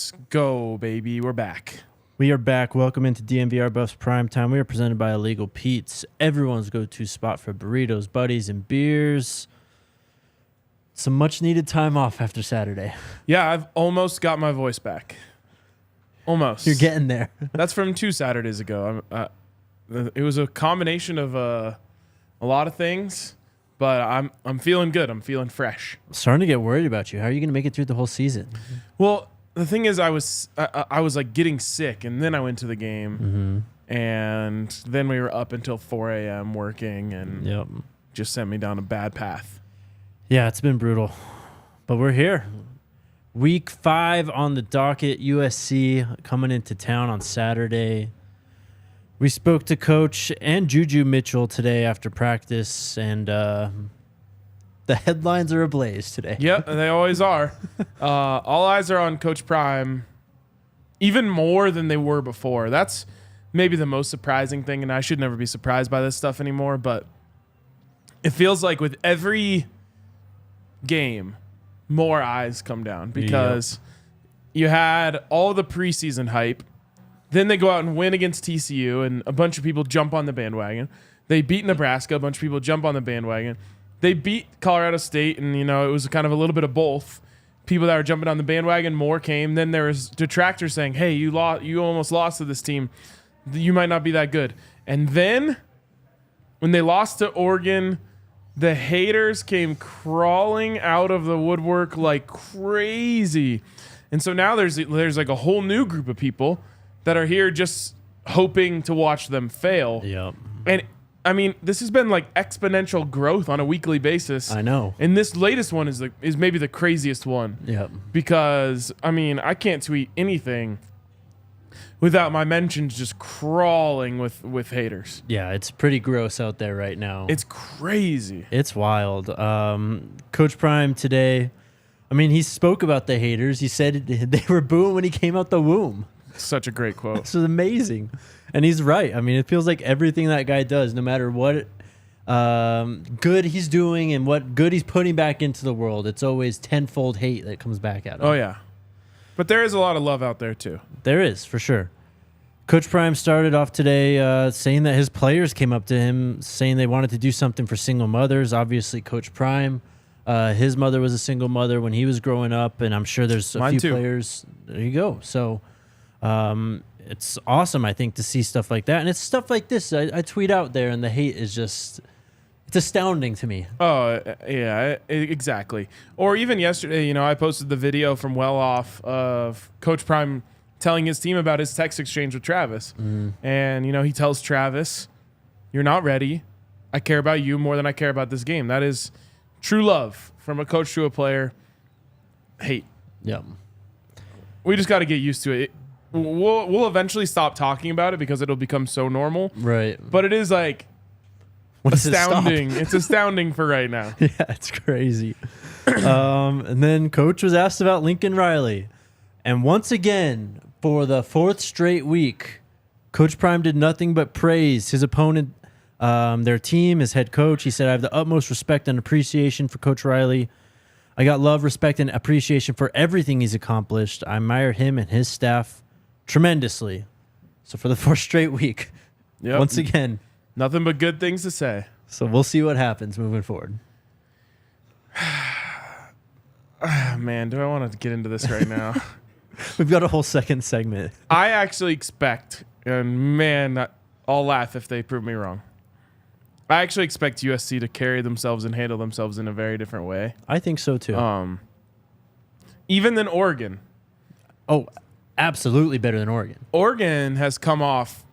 Let's go, baby. We're back. We are back. Welcome into DNVR Buffs Primetime. We are presented by Illegal Pete's, everyone's go-to spot for burritos, buddies, and beers. Some much-needed time off after Saturday. Yeah, I've almost got my voice back. Almost. You're getting there. That's from 2 Saturdays ago. It was a combination of a lot of things, but I'm feeling good. I'm feeling fresh. I'm starting to get worried about you. How are you going to make it through the whole season? Well, the thing is, I was like getting sick, and then I went to the game, and then we were up until 4 a.m. working, and just sent me down a bad path. Yeah, it's been brutal, but we're here. Week 5 on the docket. USC coming into town on Saturday. We spoke to Coach and Juju Mitchell today after practice, and the headlines are ablaze today. Yep, they always are. All eyes are on Coach Prime, even more than they were before. That's maybe the most surprising thing, and I should never be surprised by this stuff anymore, but it feels like with every game, more eyes come down because you had all the preseason hype. Then they go out and win against TCU, and a bunch of people jump on the bandwagon. They beat Nebraska. A bunch of people jump on the bandwagon. They beat Colorado State, and it was kind of a little bit of both. People that were jumping on the bandwagon, more came. Then there was detractors saying, "Hey, you almost lost to this team. You might not be that good." And then when they lost to Oregon, the haters came crawling out of the woodwork like crazy. And so now there's like a whole new group of people that are here just hoping to watch them fail. Yep. And I mean, this has been like exponential growth on a weekly basis. I know. And this latest one is maybe the craziest one. Yep. Because I mean, I can't tweet anything without my mentions just crawling with haters. Yeah, it's pretty gross out there right now. It's crazy. It's wild. Coach Prime today, I mean, he spoke about the haters. He said they were booing when he came out the womb. Such a great quote. This is amazing. And he's right. I mean, it feels like everything that guy does, no matter what good he's doing and what good he's putting back into the world, it's always tenfold hate that comes back at him. Oh, yeah. But there is a lot of love out there, too. There is, for sure. Coach Prime started off today saying that his players came up to him saying they wanted to do something for single mothers. Obviously, Coach Prime, his mother was a single mother when he was growing up, and I'm sure there's a few players. There you go. So it's awesome, I think, to see stuff like that. And it's stuff like this I tweet out there, and the hate is just, it's astounding to me. Oh, yeah, exactly. Or even yesterday, I posted the video from Well Off of Coach Prime telling his team about his text exchange with Travis. And, he tells Travis, "You're not ready. I care about you more than I care about this game." That is true love from a coach to a player. Hate. Yep. We just got to get used to it. We'll eventually stop talking about it because it'll become so normal. Right. But it is like astounding. It it's astounding for right now. Yeah, it's crazy. And then Coach was asked about Lincoln Riley. And once again, for the 4th straight week, Coach Prime did nothing but praise his opponent, their team, his head coach. He said, "I have the utmost respect and appreciation for Coach Riley. I got love, respect, and appreciation for everything he's accomplished. I admire him and his staff tremendously." So for the 4th straight week, once again, nothing but good things to say. So we'll see what happens moving forward. Man, do I want to get into this right now? We've got a whole second segment. I actually expect, and man, I'll laugh if they prove me wrong. I actually expect USC to carry themselves and handle themselves in a very different way. I think so too. Even than Oregon. Oh, absolutely better than Oregon. Oregon has come off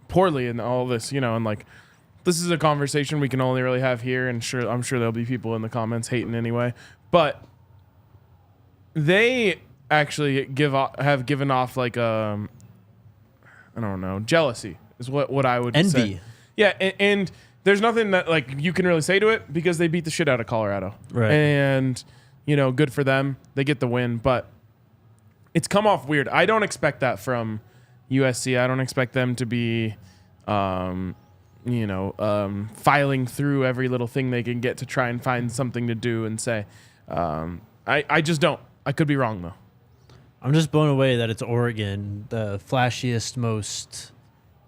poorly in all this, and like this is a conversation we can only really have here, and I'm sure there'll be people in the comments hating anyway. But they actually have given off like I don't know, jealousy is what I would envy. say. Yeah, and there's nothing that like you can really say to it because they beat the shit out of Colorado. Right. And good for them. They get the win, but it's come off weird. I don't expect that from USC. I don't expect them to be filing through every little thing they can get to try and find something to do and say. I just don't. I could be wrong, though. I'm just blown away that it's Oregon, the flashiest, most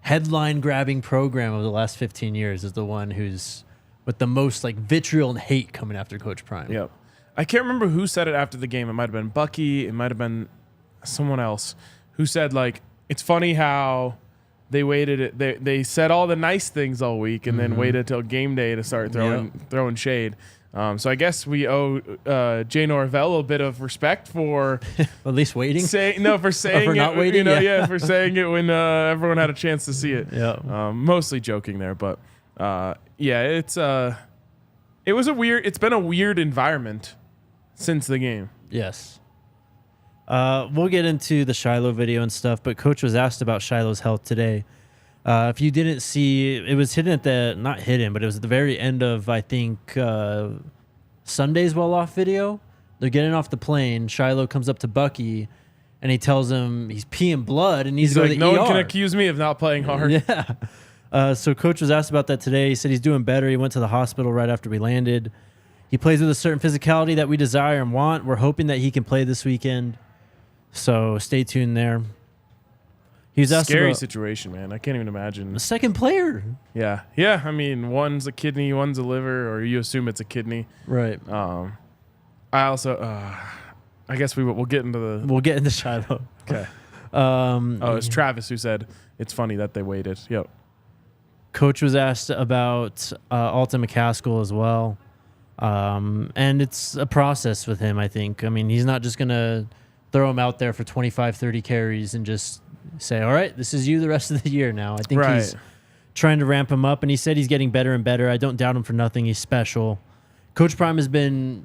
headline-grabbing program of the last 15 years, is the one who's with the most like vitriol and hate coming after Coach Prime. Yep. I can't remember who said it after the game. It might have been Bucky. It might have been someone else who said, like, it's funny how they waited. They said all the nice things all week and then waited till game day to start throwing shade. So I guess we owe Jay Norvell a bit of respect for at least waiting. For saying for not it, waiting. For saying it when everyone had a chance to see it. Yeah. Mostly joking there, but it's been a weird environment since the game. Yes. We'll get into the Shiloh video and stuff, but Coach was asked about Shiloh's health today. If you didn't see, it was not hidden, but it was at the very end of, I think, Sunday's well-off video. They're getting off the plane. Shiloh comes up to Bucky, and he tells him he's peeing blood, and he's going to the ER. No one can accuse me of not playing hard. Yeah. So Coach was asked about that today. He said he's doing better. He went to the hospital right after we landed. He plays with a certain physicality that we desire and want. We're hoping that he can play this weekend. So stay tuned there. He was asked Scary about situation, man. I can't even imagine. a second player. Yeah. I mean, one's a kidney, one's a liver, or you assume it's a kidney. Right. I also, I guess we'll get into Shiloh. Okay. It's Travis who said it's funny that they waited. Yep. Coach was asked about Alton McCaskill as well. And it's a process with him, I think. I mean, he's not just going to throw him out there for 25, 30 carries and just say, all right, this is you the rest of the year now. I think he's trying to ramp him up, and he said he's getting better and better. I don't doubt him for nothing. He's special. Coach Prime has been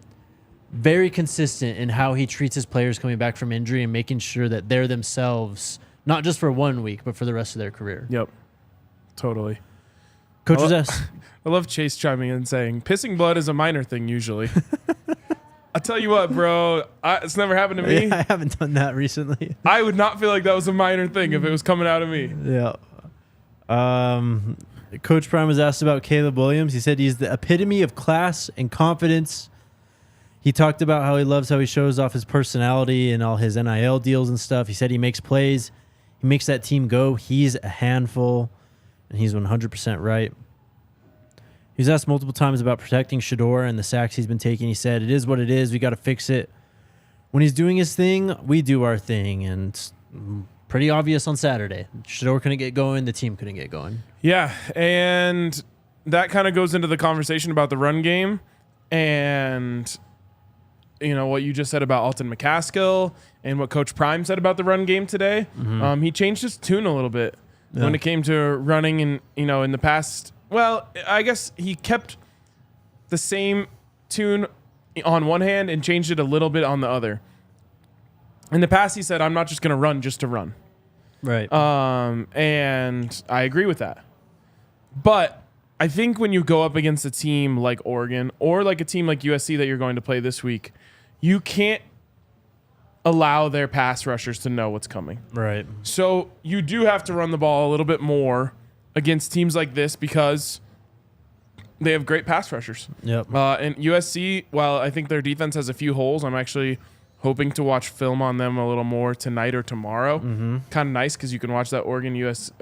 very consistent in how he treats his players coming back from injury and making sure that they're themselves, not just for 1 week, but for the rest of their career. Yep. Totally. Coach was asked. I love Chase chiming in saying, pissing blood is a minor thing usually. I tell you what, bro, it's never happened to me. I haven't done that recently. I would not feel like that was a minor thing if it was coming out of me. Yeah. Coach Prime was asked about Caleb Williams. He said he's the epitome of class and confidence. He talked about how he loves how he shows off his personality and all his NIL deals and stuff. He said he makes plays. He makes that team go. He's a handful, and he's 100% right. He was asked multiple times about protecting Shedeur and the sacks he's been taking. He said, it is what it is. We got to fix it. When he's doing his thing, we do our thing. And it's pretty obvious on Saturday. Shedeur couldn't get going. The team couldn't get going. Yeah, and that kind of goes into the conversation about the run game and, what you just said about Alton McCaskill and what Coach Prime said about the run game today. Mm-hmm. He changed his tune a little bit when it came to running and, in the past. Well, I guess he kept the same tune on one hand and changed it a little bit on the other. In the past, he said, I'm not just going to run just to run. Right. And I agree with that. But I think when you go up against a team like Oregon or like a team like USC that you're going to play this week, you can't allow their pass rushers to know what's coming. Right. So you do have to run the ball a little bit more against teams like this because they have great pass rushers. Yep. And USC, while I think their defense has a few holes, I'm actually hoping to watch film on them a little more tonight or tomorrow. Mm-hmm. Kind of nice because you can watch that USC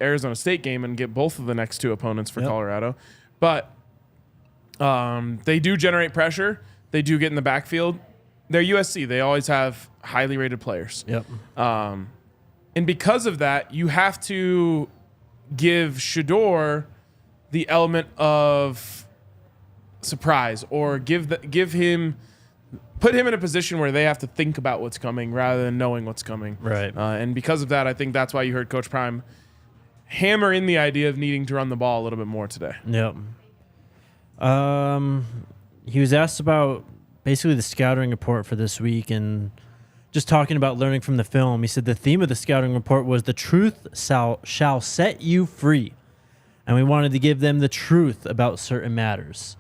Arizona State game and get both of the next two opponents for Colorado. But they do generate pressure. They do get in the backfield. They're USC. They always have highly rated players. Yep. And because of that, you have to give Shedeur the element of surprise or put him in a position where they have to think about what's coming rather than knowing what's coming. Right. And because of that, I think that's why you heard Coach Prime hammer in the idea of needing to run the ball a little bit more today. Yep. He was asked about basically the scouting report for this week and just talking about learning from the film. He said the theme of the scouting report was the truth shall set you free. And we wanted to give them the truth about certain matters.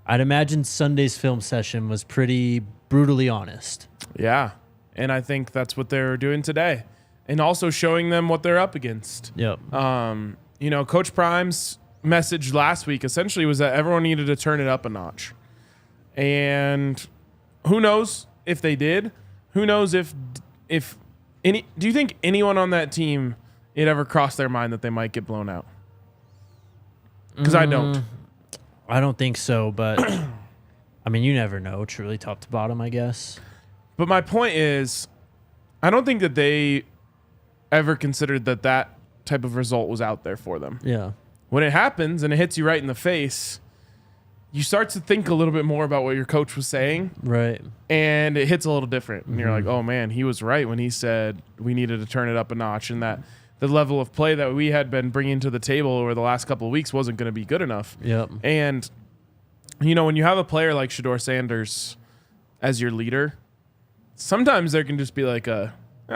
I'd imagine Sunday's film session was pretty brutally honest. Yeah. And I think that's what they're doing today. And also showing them what they're up against. Yep. Coach Prime's message last week essentially was that everyone needed to turn it up a notch. And who knows if they did? who knows if any. Do you think anyone on that team it ever crossed their mind that they might get blown out? Because I don't. I don't think so, but I mean, you never know. Truly, top to bottom, I guess. But my point is, I don't think that they ever considered that type of result was out there for them. Yeah. When it happens and it hits you right in the face, you start to think a little bit more about what your coach was saying. Right. And it hits a little different. And you're like, oh, man, he was right when he said we needed to turn it up a notch and that the level of play that we had been bringing to the table over the last couple of weeks wasn't going to be good enough. Yep. And, you know, when you have a player like Shedeur Sanders as your leader, sometimes there can just be like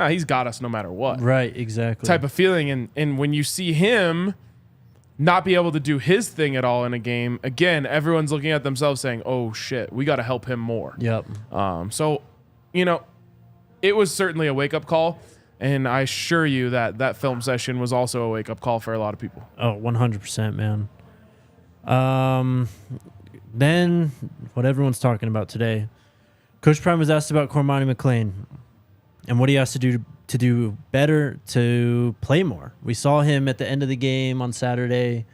he's got us no matter what. Right, exactly. Type of feeling. And when you see him not be able to do his thing at all in a game, again, everyone's looking at themselves saying, oh, shit, we got to help him more. Yep. So, you know, it was certainly a wake-up call. And I assure you that film session was also a wake-up call for a lot of people. Oh, 100%, man. Then, what everyone's talking about today, Coach Prime was asked about Cormani McClain and what he has to do better to play more. We saw him at the end of the game on Saturday,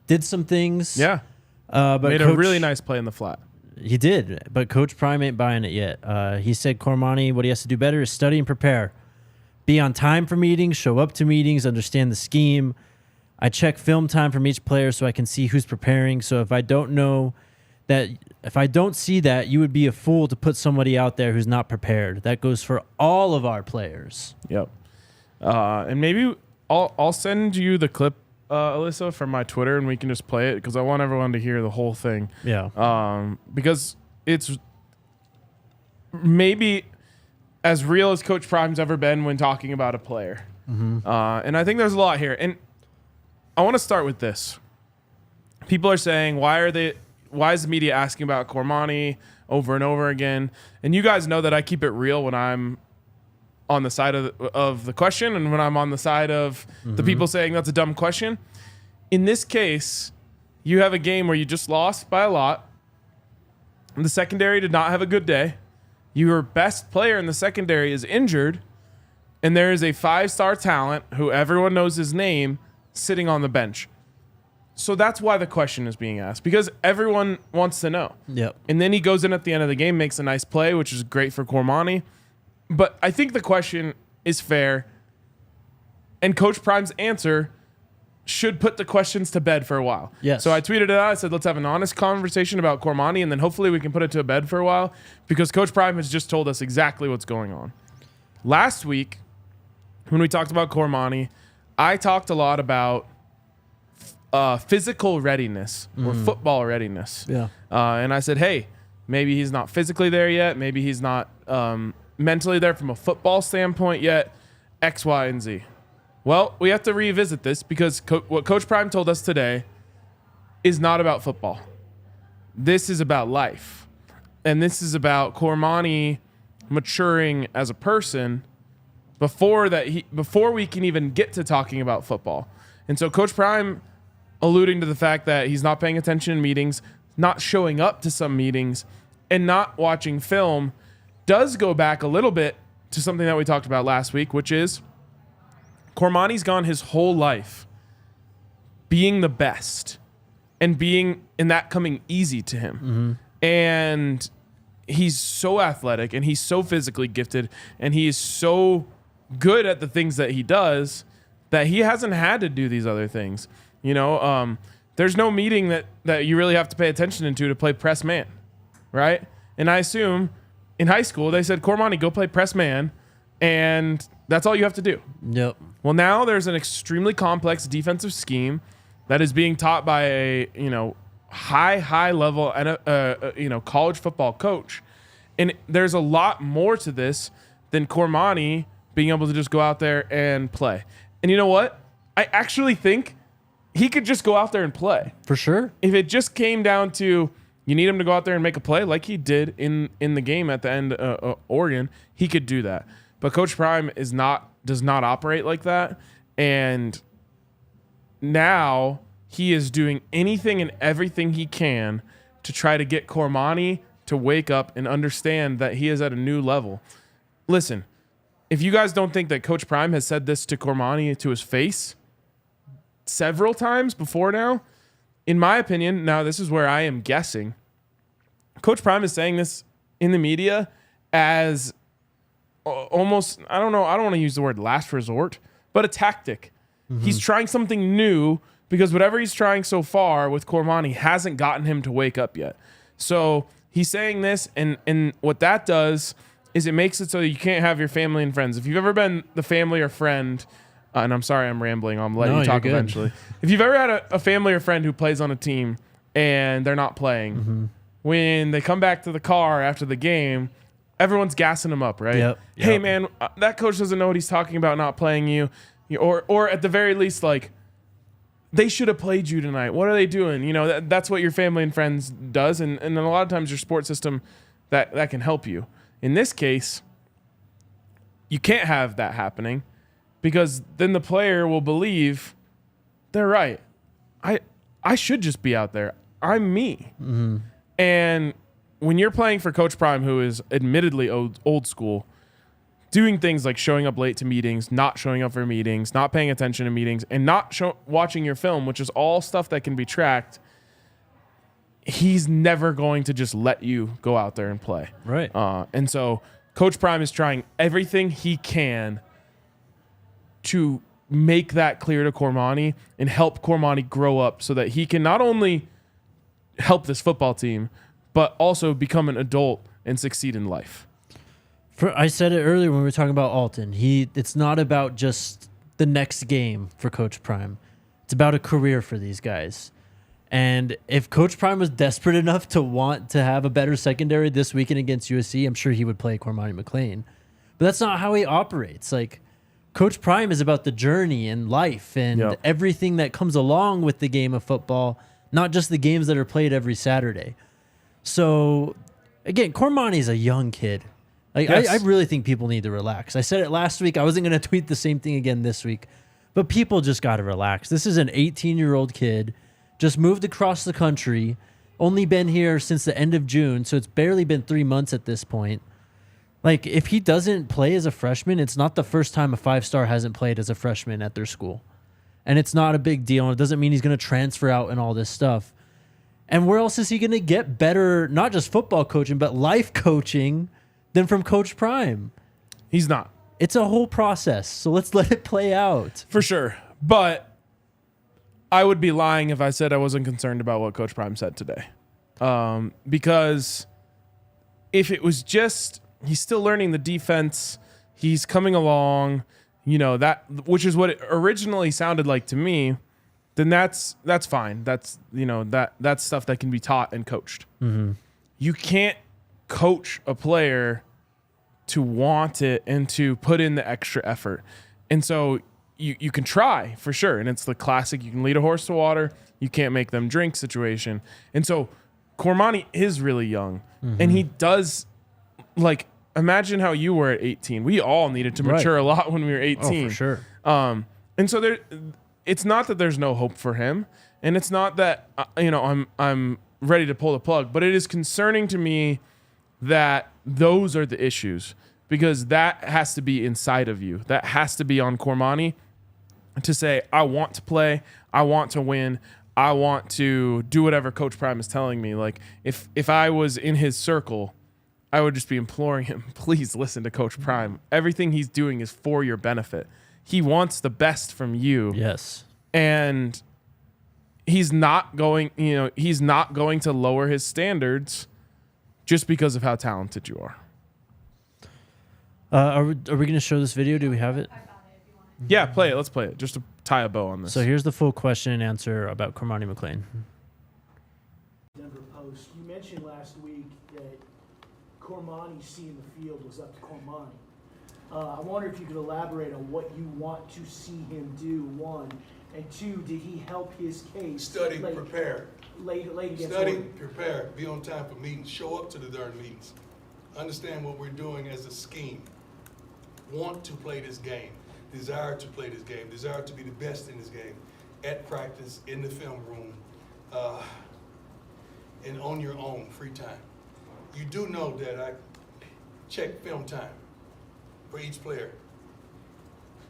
did some things. Yeah. But made a really nice play in the flat. He did, but Coach Prime ain't buying it yet. He said Cormani, what he has to do better is study and prepare. Be on time for meetings, show up to meetings, understand the scheme. I check film time from each player so I can see who's preparing. So if I don't see that, you would be a fool to put somebody out there who's not prepared. That goes for all of our players. Yep. And maybe I'll send you the clip, Alyssa, from my Twitter, and we can just play it because I want everyone to hear the whole thing. Yeah. Because it's maybe as real as Coach Prime's ever been when talking about a player. And I think there's a lot here. And I want to start with this. People are saying, why is the media asking about Cormani over and over again? And you guys know that I keep it real when I'm on the side of the question and when I'm on the side of the people saying that's a dumb question. In this case, you have a game where you just lost by a lot. And the secondary did not have a good day. Your best player in the secondary is injured, and there is a 5-star talent who everyone knows his name sitting on the bench. So that's why the question is being asked, because everyone wants to know. Yep. And then he goes in at the end of the game, makes a nice play, which is great for Cormani. But I think the question is fair, and Coach Prime's answer should put the questions to bed for a while. Yes. So I tweeted it out. I said, let's have an honest conversation about Cormani, and then hopefully we can put it to bed for a while, because Coach Prime has just told us exactly what's going on. Last week, when we talked about Cormani, I talked a lot about physical readiness or football readiness. Yeah. And I said, hey, maybe he's not physically there yet. Maybe he's not mentally there from a football standpoint yet. X, Y, and Z. Well, we have to revisit this because what Coach Prime told us today is not about football. This is about life. And this is about Cormani maturing as a person before we can even get to talking about football. And so Coach Prime, alluding to the fact that he's not paying attention in meetings, not showing up to some meetings, and not watching film, does go back a little bit to something that we talked about last week, which is Cormani's gone his whole life being the best and that coming easy to him. And he's so athletic and he's so physically gifted and he is so good at the things that he does that he hasn't had to do these other things. You know, there's no meeting that you really have to pay attention to play press man, right? And I assume in high school they said, Cormani, go play press man, and that's all you have to do. Yep. Well, now there's an extremely complex defensive scheme that is being taught by a high level college football coach, and there's a lot more to this than Cormani being able to just go out there and play. And you know what? I actually think he could just go out there and play For sure. if it just came down to you need him to go out there and make a play like he did in the game at the end of Oregon. He could do that. But Coach Prime does not operate like that. And now he is doing anything and everything he can to try to get Cormani to wake up and understand that he is at a new level. listen, if you guys don't think that Coach Prime has said this to Cormani to his face several times before now, in my opinion, now this is where I am guessing, Coach Prime is saying this in the media as almost, I don't want to use the word last resort, but a tactic. He's trying something new because whatever he's trying so far with Cormani hasn't gotten him to wake up yet. So he's saying this, and what that does is it makes it so you can't have your family and friends. If you've ever been the family or friend, and I'm sorry I'm rambling, I'm letting you talk eventually. If you've ever had a family or friend who plays on a team and they're not playing, when they come back to the car after the game, everyone's gassing them up, right? Yep. Hey, man, that coach doesn't know what he's talking about not playing you. Or at the very least, like, they should have played you tonight. What are they doing? You know, that's what your family and friends does. And a lot of times your sports system, that can help you. In this case, you can't have that happening because then the player will believe they're right. I should just be out there. I'm me. And when you're playing for Coach Prime, who is admittedly old school, doing things like showing up late to meetings, not showing up for meetings, not paying attention to meetings, and not watching your film, which is all stuff that can be tracked, he's never going to just let you go out there and play. Right. And so Coach Prime is trying everything he can to make that clear to Cormani and help Cormani grow up so that he can not only help this football team, but also become an adult and succeed in life. I said it earlier when we were talking about Alton. It's not about just the next game for Coach Prime. It's about a career for these guys. And if Coach Prime was desperate enough to want to have a better secondary this weekend against USC, I'm sure he would play Cormani McClain. But that's not how he operates. Like, Coach Prime is about the journey and life and everything that comes along with the game of football, not just the games that are played every Saturday. So, again, Cormani's a young kid. Like, yes. I really think people need to relax. I said it last week. I wasn't going to tweet the same thing again this week. But people just got to relax. This is an 18-year-old kid, just moved across the country, only been here since the end of June, so it's barely been 3 months at this point. Like, if he doesn't play as a freshman, it's not the first time a five-star hasn't played as a freshman at their school. And it's not a big deal. It doesn't mean he's going to transfer out and all this stuff. And where else is he going to get better, not just football coaching, but life coaching than from Coach Prime? He's not. It's a whole process, so let's let it play out. For sure. But I would be lying if I said I wasn't concerned about what Coach Prime said today. Because if it was just, he's still learning the defense, he's coming along, you know, that, which is what it originally sounded like to me, then that's fine. That's, you know, that's stuff that can be taught and coached. You can't coach a player to want it and to put in the extra effort. And so you can try for sure. And it's the classic, you can lead a horse to water, you can't make them drink situation. And so Cormani is really young and he does, like, imagine how you were at 18. We all needed to mature a lot when we were 18. Oh, for sure. And so it's not that there's no hope for him. And it's not that, you know, I'm ready to pull the plug, but it is concerning to me that those are the issues, because that has to be inside of you. That has to be on Cormani to say, I want to play, I want to win, I want to do whatever Coach Prime is telling me. Like, if I was in his circle, I would just be imploring him, please listen to Coach Prime. Everything he's doing is for your benefit. He wants the best from you. Yes. And he's not going to lower his standards just because of how talented you are. Are we going to show this video? Do we have it? Yeah, play it. Let's play it just to tie a bow on this. So here's the full question and answer about Cormani McClain. Denver Post. You mentioned last week that Cormani seeing the field was up to Cormani. I wonder if you could elaborate on what you want to see him do, one. And two, did he help his case? Study, prepare. Late against Study, Oregon? prepare, be on time for meetings, show up to the darn meetings. Understand what we're doing as a scheme. Want to play this game, desire to play this game, desire to be the best in this game, at practice, in the film room, and on your own free time. You do know that I check film time. for each player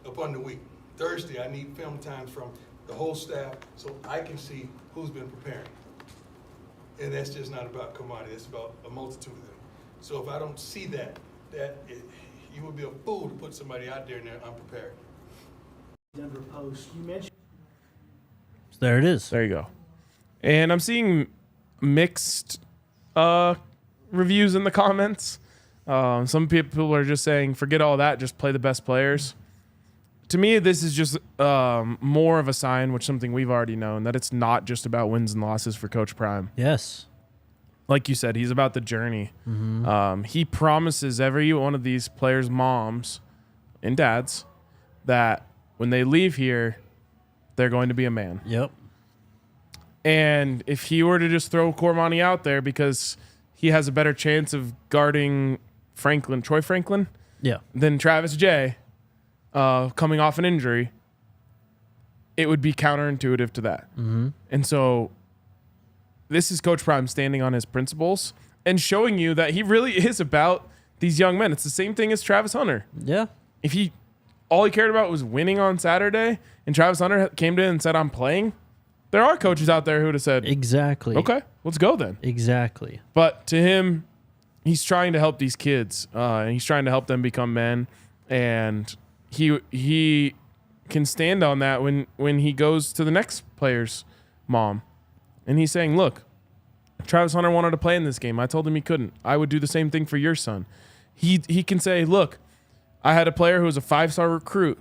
upon the week. Thursday, I need film times from the whole staff so I can see who's been preparing. And that's just not about Cormani. It's about a multitude of them. So if I don't see that, you would be a fool to put somebody out there and they're unprepared. Denver Post. You mentioned. So there it is. There you go. And I'm seeing mixed reviews in the comments. Some people are just saying, forget all that, just play the best players. To me, this is just more of a sign, which something we've already known, that it's not just about wins and losses for Coach Prime. Yes. Like you said, he's about the journey. He promises every one of these players' moms and dads that when they leave here, they're going to be a man. Yep. And if he were to just throw Cormani out there because he has a better chance of guarding Troy Franklin, than Travis J, coming off an injury, it would be counterintuitive to that. And so this is Coach Prime standing on his principles and showing you that he really is about these young men. It's the same thing as Travis Hunter. Yeah. If all he cared about was winning on Saturday and Travis Hunter came in and said, I'm playing, there are coaches out there who would have said, exactly. Okay, let's go then. Exactly. But to him, he's trying to help these kids, and he's trying to help them become men. And he can stand on that when he goes to the next player's mom. And he's saying, look, Travis Hunter wanted to play in this game. I told him he couldn't. I would do the same thing for your son. He can say, look, I had a player who was a 5-star recruit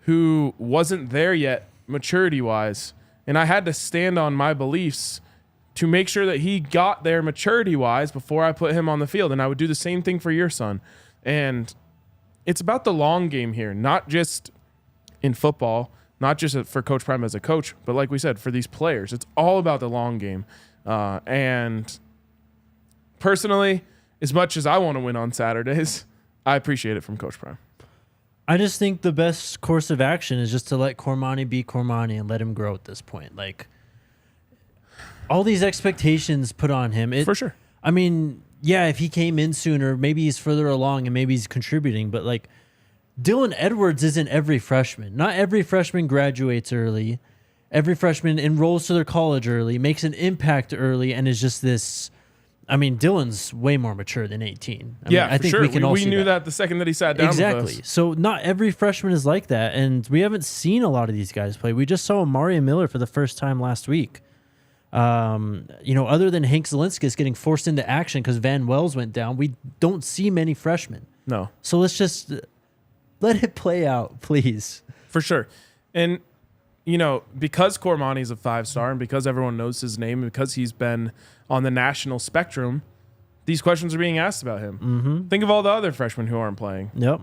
who wasn't there yet maturity-wise, and I had to stand on my beliefs to make sure that he got there maturity-wise before I put him on the field, and I would do the same thing for your son. And it's about the long game here, not just in football, not just for Coach Prime as a coach, but like we said, for these players. It's all about the long game. And personally, as much as I want to win on Saturdays, I appreciate it from Coach Prime. I just think the best course of action is just to let Cormani be Cormani and let him grow at this point. Like, all these expectations put on him. For sure. I mean, yeah, if he came in sooner, maybe he's further along and maybe he's contributing. But, like, Dylan Edwards isn't every freshman. Not every freshman graduates early. Every freshman enrolls to their college early, makes an impact early, and is just this... I mean, Dylan's way more mature than 18. I think sure. we can all we see knew that the second that he sat down exactly. with us. So not every freshman is like that, and we haven't seen a lot of these guys play. We just saw Amari Miller for the first time last week. Other than Hank Zielinskis getting forced into action because Van Wells went down, we don't see many freshmen. No. So let's just let it play out, please. For sure. And, because Cormani's a 5-star and because everyone knows his name and because he's been on the national spectrum, these questions are being asked about him. Think of all the other freshmen who aren't playing. Yep.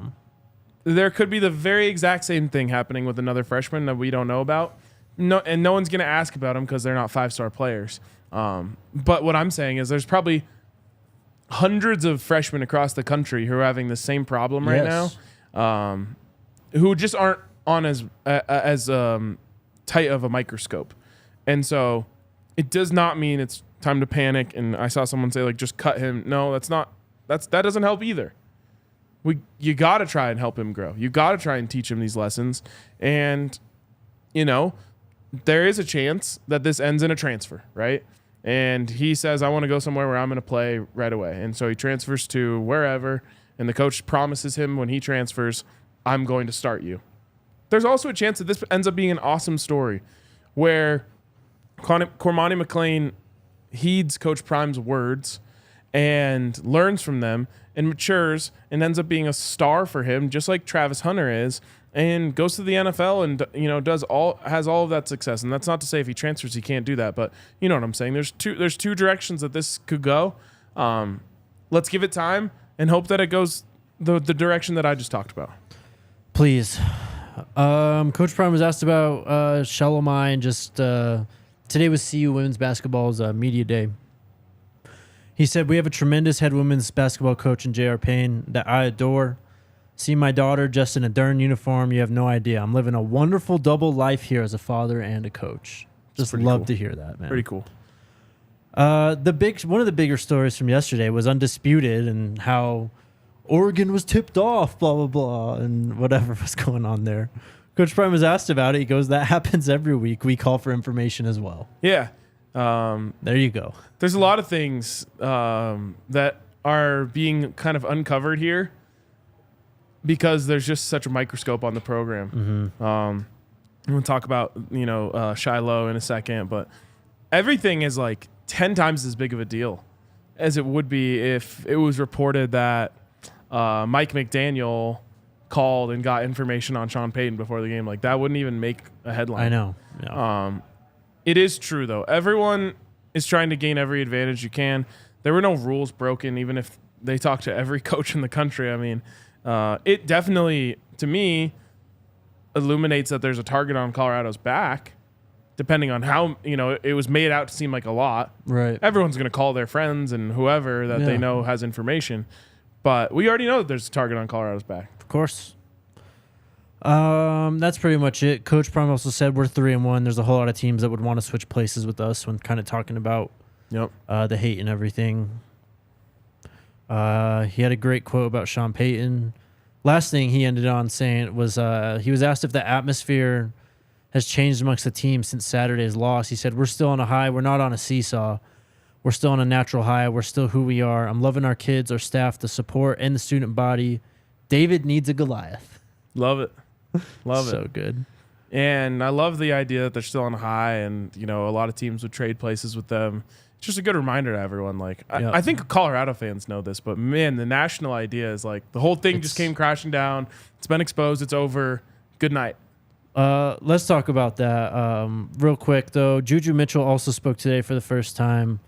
There could be the very exact same thing happening with another freshman that we don't know about. No one's going to ask about them because they're not 5-star players. But what I'm saying is there's probably hundreds of freshmen across the country who are having the same problem right now, who just aren't on as tight of a microscope. And so it does not mean it's time to panic. And I saw someone say, like, just cut him. No, that doesn't help either. You got to try and help him grow. You got to try and teach him these lessons. And, there is a chance that this ends in a transfer, right? And he says, I want to go somewhere where I'm going to play right away. And so he transfers to wherever, and the coach promises him when he transfers, I'm going to start you. There's also a chance that this ends up being an awesome story where Cormani McClain heeds Coach Prime's words and learns from them and matures and ends up being a star for him, just like Travis Hunter is, and goes to the NFL and has all of that success. And that's not to say if he transfers he can't do that, but you know what I'm saying. There's two directions that this could go. Let's give it time and hope that it goes the direction that I just talked about. Please. Coach Prime was asked about Shalomai, and just today was CU women's basketball's media day. He said, we have a tremendous head women's basketball coach in J.R. Payne that I adore. See my daughter just in a Dern uniform. You have no idea. I'm living a wonderful double life here as a father and a coach. Just love cool to hear that, man. Pretty cool. One of the bigger stories from yesterday was Undisputed and how Oregon was tipped off, blah, blah, blah, and whatever was going on there. Coach Prime was asked about it. He goes, that happens every week. We call for information as well. Yeah. There you go. There's a lot of things that are being kind of uncovered here because there's just such a microscope on the program. We'll talk about, Shiloh in a second, but everything is like 10 times as big of a deal as it would be if it was reported that Mike McDaniel called and got information on Sean Payton before the game. Like, that wouldn't even make a headline. I know. Yeah. It is true, though. Everyone is trying to gain every advantage you can. There were no rules broken, even if they talked to every coach in the country. I mean, it definitely, to me, illuminates that there's a target on Colorado's back, depending on how, it was made out to seem like a lot. Right. Everyone's going to call their friends and whoever that they know has information. But we already know that there's a target on Colorado's back. Of course. That's pretty much it. Coach Prime also said we're 3-1. There's a whole lot of teams that would want to switch places with us when kind of talking about the hate and everything. He had a great quote about Sean Payton. Last thing he ended on saying was he was asked if the atmosphere has changed amongst the team since Saturday's loss. He said, we're still on a high. We're not on a seesaw. We're still on a natural high. We're still who we are. I'm loving our kids, our staff, the support, and the student body. David needs a Goliath. Love it. Love it. So good. And I love the idea that they're still on a high and, a lot of teams would trade places with them. It's just a good reminder to everyone. Like, I think Colorado fans know this, but man, the national idea is like the whole thing just came crashing down. It's been exposed. It's over. Good night. Let's talk about that real quick, though. Juju Mitchell also spoke today for the first time.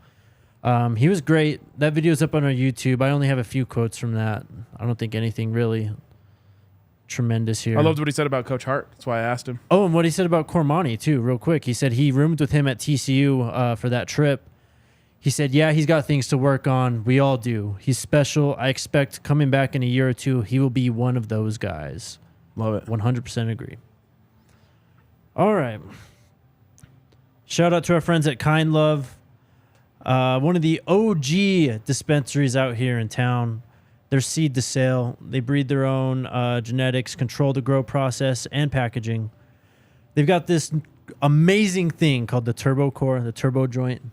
He was great. That video's up on our YouTube. I only have a few quotes from that. I don't think anything really tremendous here. I loved what he said about Coach Hart. That's why I asked him. Oh, and what he said about Cormani, too, real quick. He said he roomed with him at TCU for that trip. He said, yeah, he's got things to work on. We all do. He's special. I expect coming back in a year or two, he will be one of those guys. Love it. 100% agree. All right. Shout out to our friends at Kind Love. One of the OG dispensaries out here in town. They're seed to sale. They breed their own genetics, control the grow process, and packaging. They've got this amazing thing called the Turbo Core, the Turbo Joint.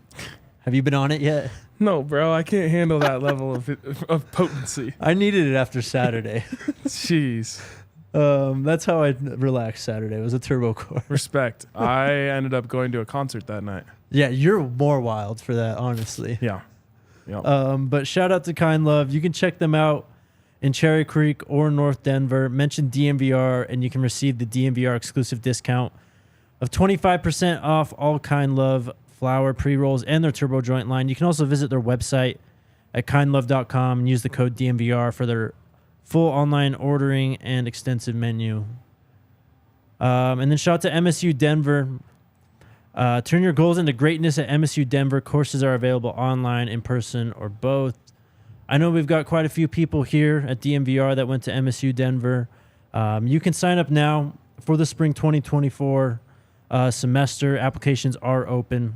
Have you been on it yet? No, bro. I can't handle that level of potency. I needed it after Saturday. Jeez. That's how I relaxed Saturday. It was a Turbo Core. Respect. I ended up going to a concert that night. Yeah, you're more wild for that, honestly. Yeah. Yep. But shout out to Kind Love. You can check them out in Cherry Creek or North Denver. Mention DNVR and you can receive the DNVR exclusive discount of 25% off all Kind Love flower pre-rolls and their Turbo Joint line. You can also visit their website at kindlove.com and use the code DNVR for their full online ordering and extensive menu. And then shout out to MSU Denver. Turn your goals into greatness at MSU Denver. Courses are available online, in person, or both. I know we've got quite a few people here at DNVR that went to MSU Denver. You can sign up now for the spring 2024 semester. Applications are open.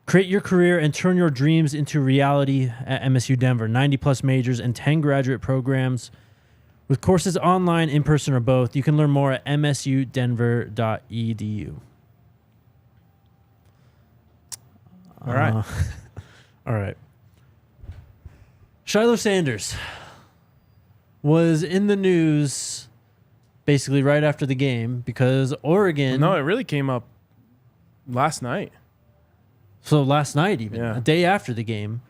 Create your career and turn your dreams into reality at MSU Denver. 90-plus majors and 10 graduate programs with courses online, in person, or both. You can learn more at msudenver.edu. All right. All right. Shiloh Sanders was in the news basically right after the game because Oregon... No, it really came up last night. So last night even, a day after the game.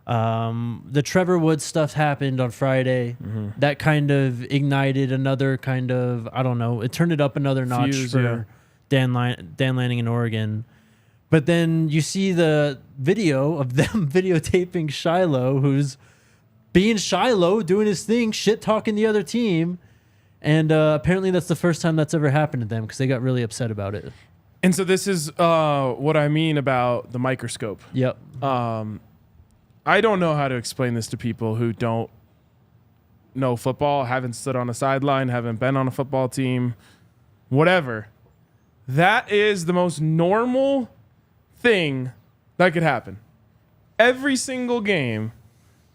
The Trevor Woods stuff happened on Friday. Mm-hmm. That kind of ignited another kind of, I don't know, it turned it up another notch for Dan Lanning in Oregon. But then you see the video of them videotaping Shiloh, who's being Shiloh, doing his thing, shit-talking the other team. And apparently that's the first time that's ever happened to them because they got really upset about it. And so this is what I mean about the microscope. Yep. I don't know how to explain this to people who don't know football, haven't stood on a sideline, haven't been on a football team, whatever. That is the most normal thing that could happen. Every single game,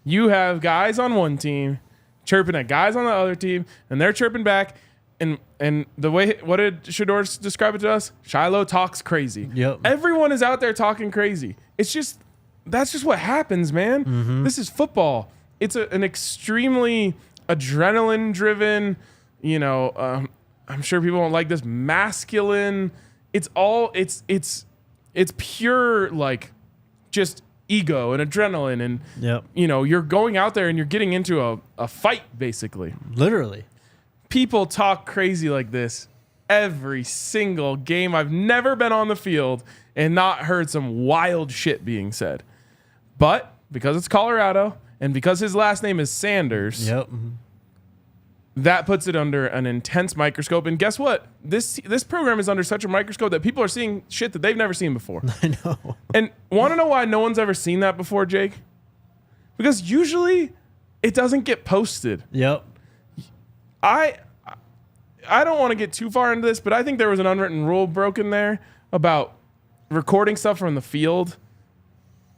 you have guys on one team chirping at guys on the other team, and they're chirping back. And the way, what did Shedeur describe it to us? Shiloh talks crazy. Yep. Everyone is out there talking crazy. That's just what happens, man. Mm-hmm. This is football. It's an extremely adrenaline-driven, I'm sure people won't like this, masculine. It's pure, like, just ego and adrenaline. And, Yep. You're going out there and you're getting into a fight, basically. Literally. People talk crazy like this every single game. I've never been on the field and not heard some wild shit being said. But because it's Colorado and because his last name is Sanders, Yep. that puts it under an intense microscope. And guess what? This program is under such a microscope that people are seeing shit that they've never seen before. I know. And want to know why no one's ever seen that before, Jake? Because usually it doesn't get posted. Yep. I don't want to get too far into this, but I think there was an unwritten rule broken there about recording stuff from the field,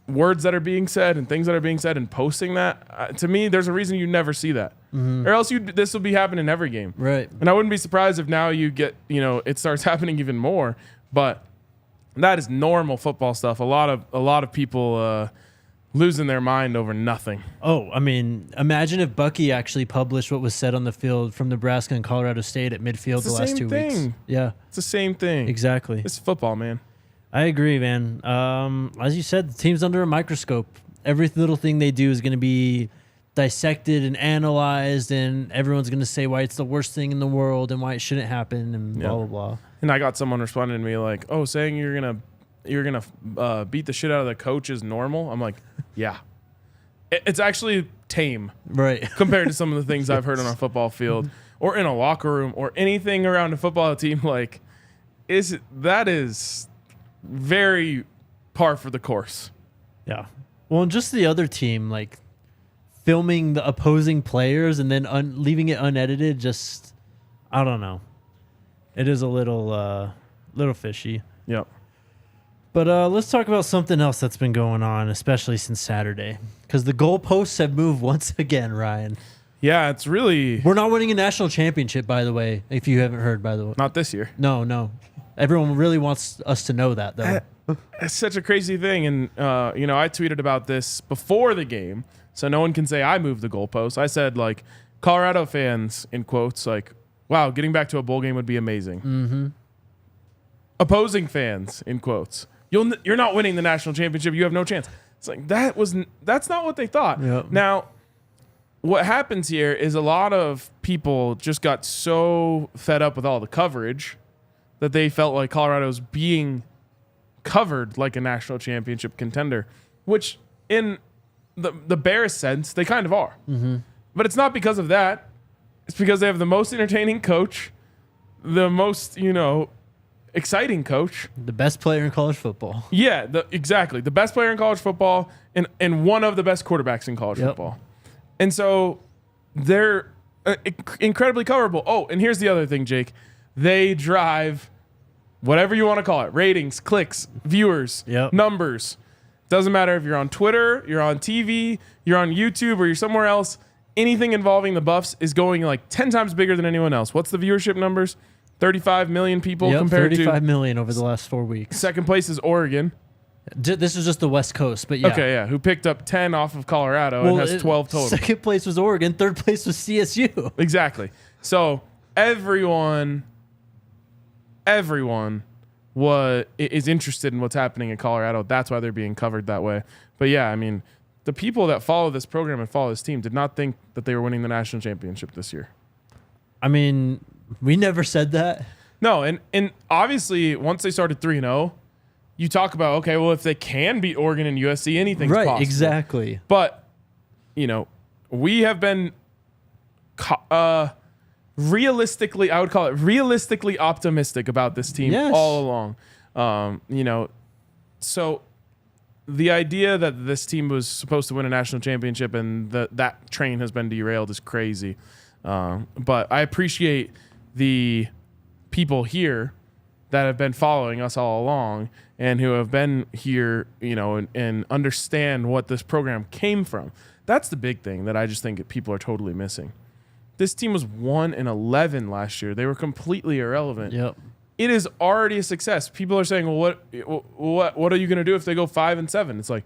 words that are being said and things that are being said, and posting that. To me, there's a reason you never see that. Or else this will be happening every game. Right. And I wouldn't be surprised if now you get, it starts happening even more. But that is normal football stuff. A lot of people losing their mind over nothing. Oh, I mean, imagine if Bucky actually published what was said on the field from Nebraska and Colorado State at midfield the last 2 weeks. Yeah, It's the same thing. exactly. It's football, man. I agree, man. As you said, the team's under a microscope. Every little thing they do is going to be dissected and analyzed, and everyone's going to say why it's the worst thing in the world and why it shouldn't happen and blah, blah, blah. And I got someone responding to me like, "Oh, saying you're gonna beat the shit out of the coach is normal." I'm like, yeah. It's actually tame Right. compared to some of the things I've heard on a football field or in a locker room or anything around a football team. Like, that is very par for the course. Yeah. Well, and just the other team, like, filming the opposing players and then leaving it unedited, just, I don't know. It is a little fishy. Yep. But let's talk about something else that's been going on, especially since Saturday. Because the goalposts have moved once again, Ryan. Yeah, it's really We're not winning a national championship, by the way, if you haven't heard, by the way. not this year. No. Everyone really wants us to know that, though. It's such a crazy thing. And, I tweeted about this before the game, so no one can say I moved the goalpost. I said, like, Colorado fans, in quotes, like, wow, getting back to a bowl game would be amazing. Mm-hmm. Opposing fans, in quotes, you're not winning the national championship. You have no chance. It's like, that's not what they thought. Yep. Now, what happens here is a lot of people just got so fed up with all the coverage that they felt like Colorado's being covered like a national championship contender, which in the barest sense, they kind of are. Mm-hmm. But it's not because of that. It's because they have the most entertaining coach, the most, exciting coach. The best player in college football. Yeah, exactly. The best player in college football and one of the best quarterbacks in college football. And so they're incredibly coverable. Oh, and here's the other thing, Jake. They drive whatever you want to call it. Ratings, clicks, viewers, numbers. Doesn't matter if you're on Twitter, you're on TV, you're on YouTube, or you're somewhere else. Anything involving the Buffs is going like 10 times bigger than anyone else. What's the viewership numbers? 35 million people compared to 35 million over the last 4 weeks. Second place is Oregon. This is just the West Coast, but yeah. Okay, yeah. Who picked up 10 off of Colorado and has 12 total. Second place was Oregon. Third place was CSU. Exactly. So everyone is interested in what's happening in Colorado. That's why they're being covered that way. But yeah, I mean, the people that follow this program and follow this team did not think that they were winning the national championship this year. I mean, we never said that. No, and obviously once they started 3-0, you talk about, okay, well, if they can beat Oregon and USC, anything's possible. Right, exactly. But, we have been realistically, I would call it realistically optimistic about this team all along. So the idea that this team was supposed to win a national championship and that train has been derailed is crazy. But I appreciate the people here that have been following us all along and who have been here, and understand what this program came from. That's the big thing that I just think people are totally missing. This team was 1-11 last year. They were completely irrelevant. Yep. It is already a success. People are saying, well, what are you going to do if they go 5-7? It's like,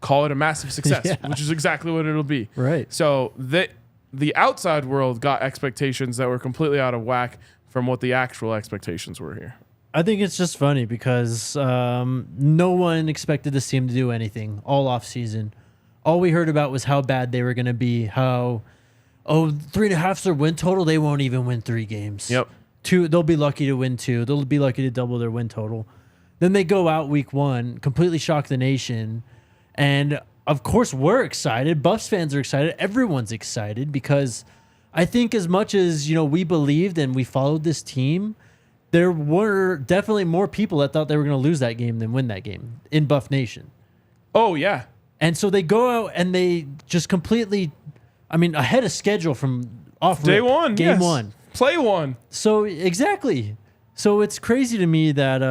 call it a massive success, Yeah. which is exactly what it'll be. Right. So the outside world got expectations that were completely out of whack from what the actual expectations were here. I think it's just funny because no one expected this team to do anything all off season. All we heard about was how bad they were going to be, how, 3.5's their win total. They won't even win 3 games. Yep. 2, they'll be lucky to win 2. They'll be lucky to double their win total. Then they go out week 1, completely shock the nation. And of course, we're excited. Buffs fans are excited. Everyone's excited because I think as much as, we believed and we followed this team, there were definitely more people that thought they were going to lose that game than win that game in Buff Nation. Oh, yeah. And so they go out and they just completely, ahead of schedule from off Day rip, one. Game yes. 1. Play one. So exactly. So it's crazy to me that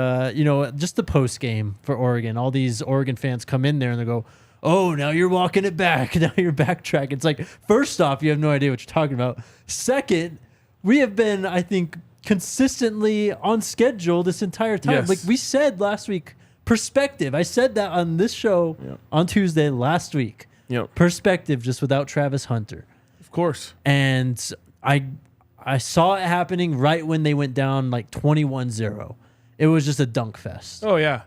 just the post game for Oregon, all these Oregon fans come in there and they go, "Oh, now you're walking it back. Now you're backtracking." It's like, first off, you have no idea what you're talking about. Second, we have been, I think, consistently on schedule this entire time. Yes. Like we said last week, perspective. I said that on this show on Tuesday last week. Yep. Perspective, just without Travis Hunter. Of course. And I saw it happening right when they went down like 21-0. It was just a dunk fest. Oh, yeah.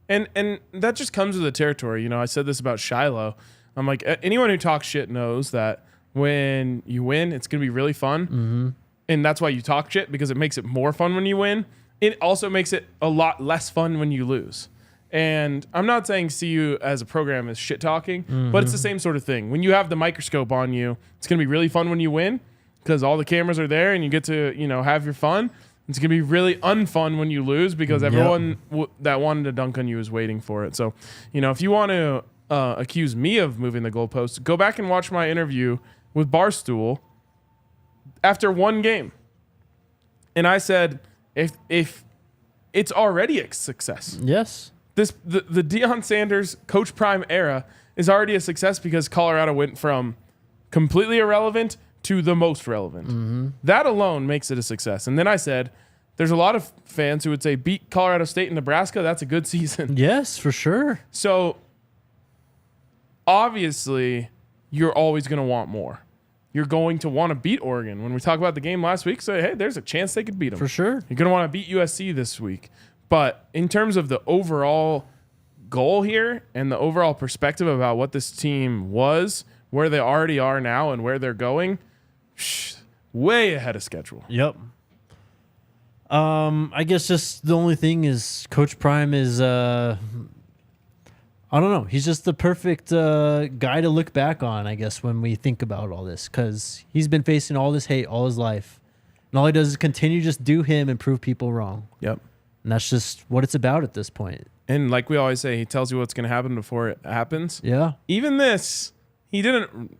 And that just comes with the territory. I said this about Shiloh. I'm like, anyone who talks shit knows that when you win, it's going to be really fun. Mm-hmm. And that's why you talk shit, because it makes it more fun when you win. It also makes it a lot less fun when you lose. And I'm not saying CU as a program is shit talking, but it's the same sort of thing. When you have the microscope on you, it's going to be really fun when you win because all the cameras are there and you get to, have your fun. It's going to be really unfun when you lose because everyone that wanted to dunk on you is waiting for it. So, if you want to accuse me of moving the goalpost, go back and watch my interview with Barstool after one game. And I said, if it's already a success. Yes. The Deion Sanders Coach Prime era is already a success because Colorado went from completely irrelevant to the most relevant. Mm-hmm. That alone makes it a success. And then I said, there's a lot of fans who would say beat Colorado State and Nebraska. That's a good season. Yes, for sure. So obviously you're always going to want more. You're going to want to beat Oregon. When we talk about the game last week, say, hey, there's a chance they could beat them. For sure. You're going to want to beat USC this week. But in terms of the overall goal here and the overall perspective about what this team was, where they already are now and where they're going, way ahead of schedule. Yep. I guess just the only thing is Coach Prime is, I don't know. He's just the perfect guy to look back on, I guess, when we think about all this, because he's been facing all this hate all his life. And all he does is continue to just do him and prove people wrong. Yep. And that's just what it's about at this point. And like we always say, he tells you what's going to happen before it happens. Yeah. Even this, he didn't.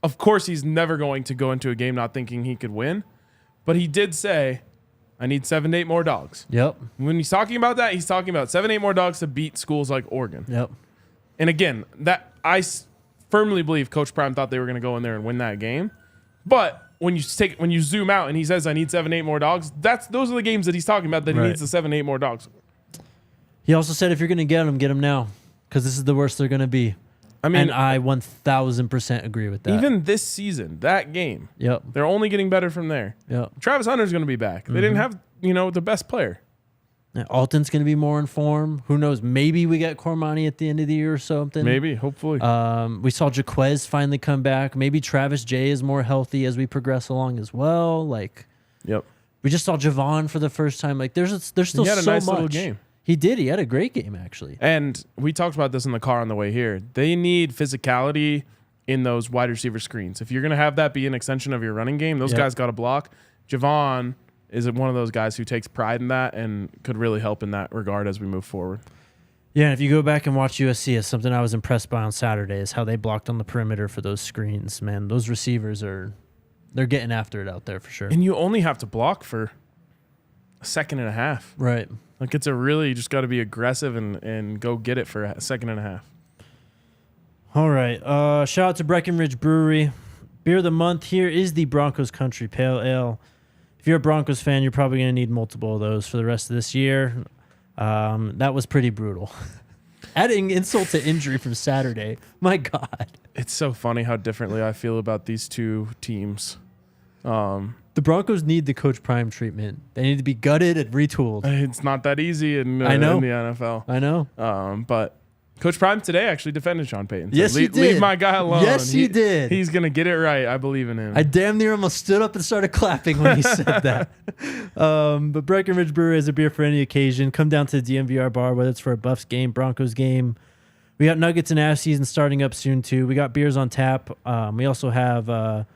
Of course, he's never going to go into a game not thinking he could win. But he did say, I need 7 to 8 more dogs. Yep. When he's talking about that, he's talking about 7 to 8 more dogs to beat schools like Oregon. Yep. And again, that I firmly believe Coach Prime thought they were going to go in there and win that game. But when you zoom out and he says, I need 7 to 8 more dogs, those are the games that he's talking about, that he needs the 7 to 8 more dogs. He also said, if you're going to get them now, because this is the worst they're going to be. I mean, and I 1,000% agree with that. Even this season, that game, Yep. they're only getting better from there. Yep. Travis Hunter's going to be back. They didn't have, the best player. Yeah, Alton's going to be more in form. Who knows? Maybe we get Cormani at the end of the year or something. Maybe, hopefully. We saw Jaquez finally come back. Maybe Travis J is more healthy as we progress along as well. Yep. We just saw Javon for the first time. There's still He had a so nice much. little game. He did. He had a great game, actually. And we talked about this in the car on the way here. They need physicality in those wide receiver screens. If you're going to have that be an extension of your running game, those guys got to block. Javon is one of those guys who takes pride in that and could really help in that regard as we move forward. Yeah, and if you go back and watch USC, it's something I was impressed by on Saturday is how they blocked on the perimeter for those screens. Man, those receivers they're getting after it out there for sure. And you only have to block for a second and a half. Right. You just got to be aggressive and go get it for a second and a half. All right. Shout out to Breckenridge Brewery. Beer of the month here is the Broncos Country Pale Ale. If you're a Broncos fan, you're probably going to need multiple of those for the rest of this year. That was pretty brutal. Adding insult to injury from Saturday. My God. It's so funny how differently I feel about these two teams. The Broncos need the Coach Prime treatment. They need to be gutted and retooled. It's not that easy in the NFL. I know. But Coach Prime today actually defended Sean Payton. Yes, he did. Leave my guy alone. Yes, he did. He's going to get it right. I believe in him. I damn near almost stood up and started clapping when he said that. But Breckenridge Brewery is a beer for any occasion. Come down to the DNVR bar, whether it's for a Buffs game, Broncos game. We got Nuggets and Avs season starting up soon, too. We got beers on tap. We also have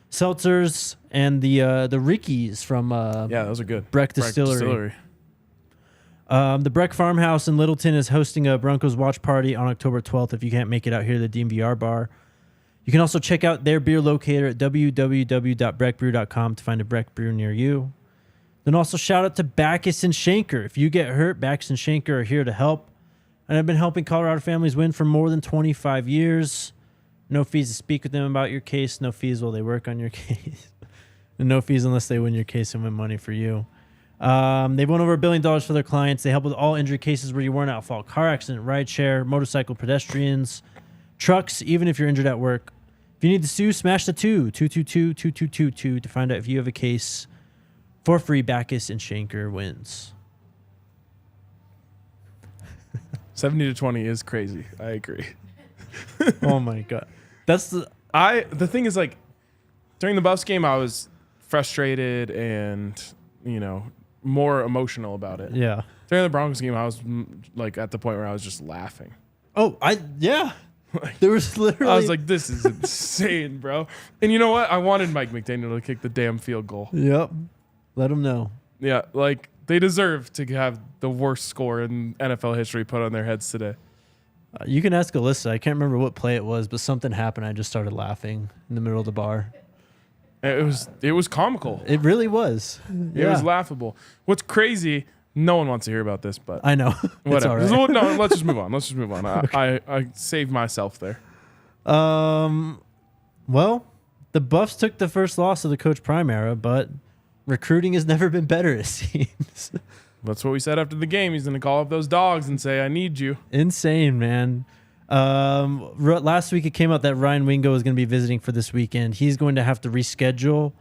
seltzers and the Rickies from those are good. Breck Distillery. The Breck Farmhouse in Littleton is hosting a Broncos watch party on October 12th if you can't make it out here to the DNVR bar. You can also check out their beer locator at www.breckbrew.com to find a Breck brew near you. Then also shout out to Backus and Shanker. If you get hurt, Backus and Shanker are here to help. And I've been helping Colorado families win for more than 25 years. No fees to speak with them about your case. No fees while they work on your case. And no fees unless they win your case and win money for you. They've won over $1 billion for their clients. They help with all injury cases where you weren't at fault. Car accident, ride share, motorcycle, pedestrians, trucks, even if you're injured at work. If you need to sue, smash the 222-2222 to find out if you have a case. For free, Backus and Shanker wins. 70-20 is crazy. I agree. Oh my God. The thing is, like, during the Buffs game, I was frustrated and, more emotional about it. Yeah. During the Broncos game, I was like at the point where I was just laughing. Oh, there was literally. I was like, this is insane, bro. And you know what? I wanted Mike McDaniel to kick the damn field goal. Yep. Let him know. Yeah, like they deserve to have the worst score in NFL history put on their heads today. You can ask Alyssa. I can't remember what play it was, but something happened. I just started laughing in the middle of the bar. It was comical. It really was. It was laughable. What's crazy, no one wants to hear about this, but I know. Whatever. It's all right. No, let's just move on. I saved myself there. Well, the Buffs took the first loss of the Coach Prime era, but recruiting has never been better, it seems. That's what we said after the game. He's going to call up those dogs and say, I need you. Insane, man. Last week it came out that Ryan Wingo is going to be visiting for this weekend. He's going to have to reschedule,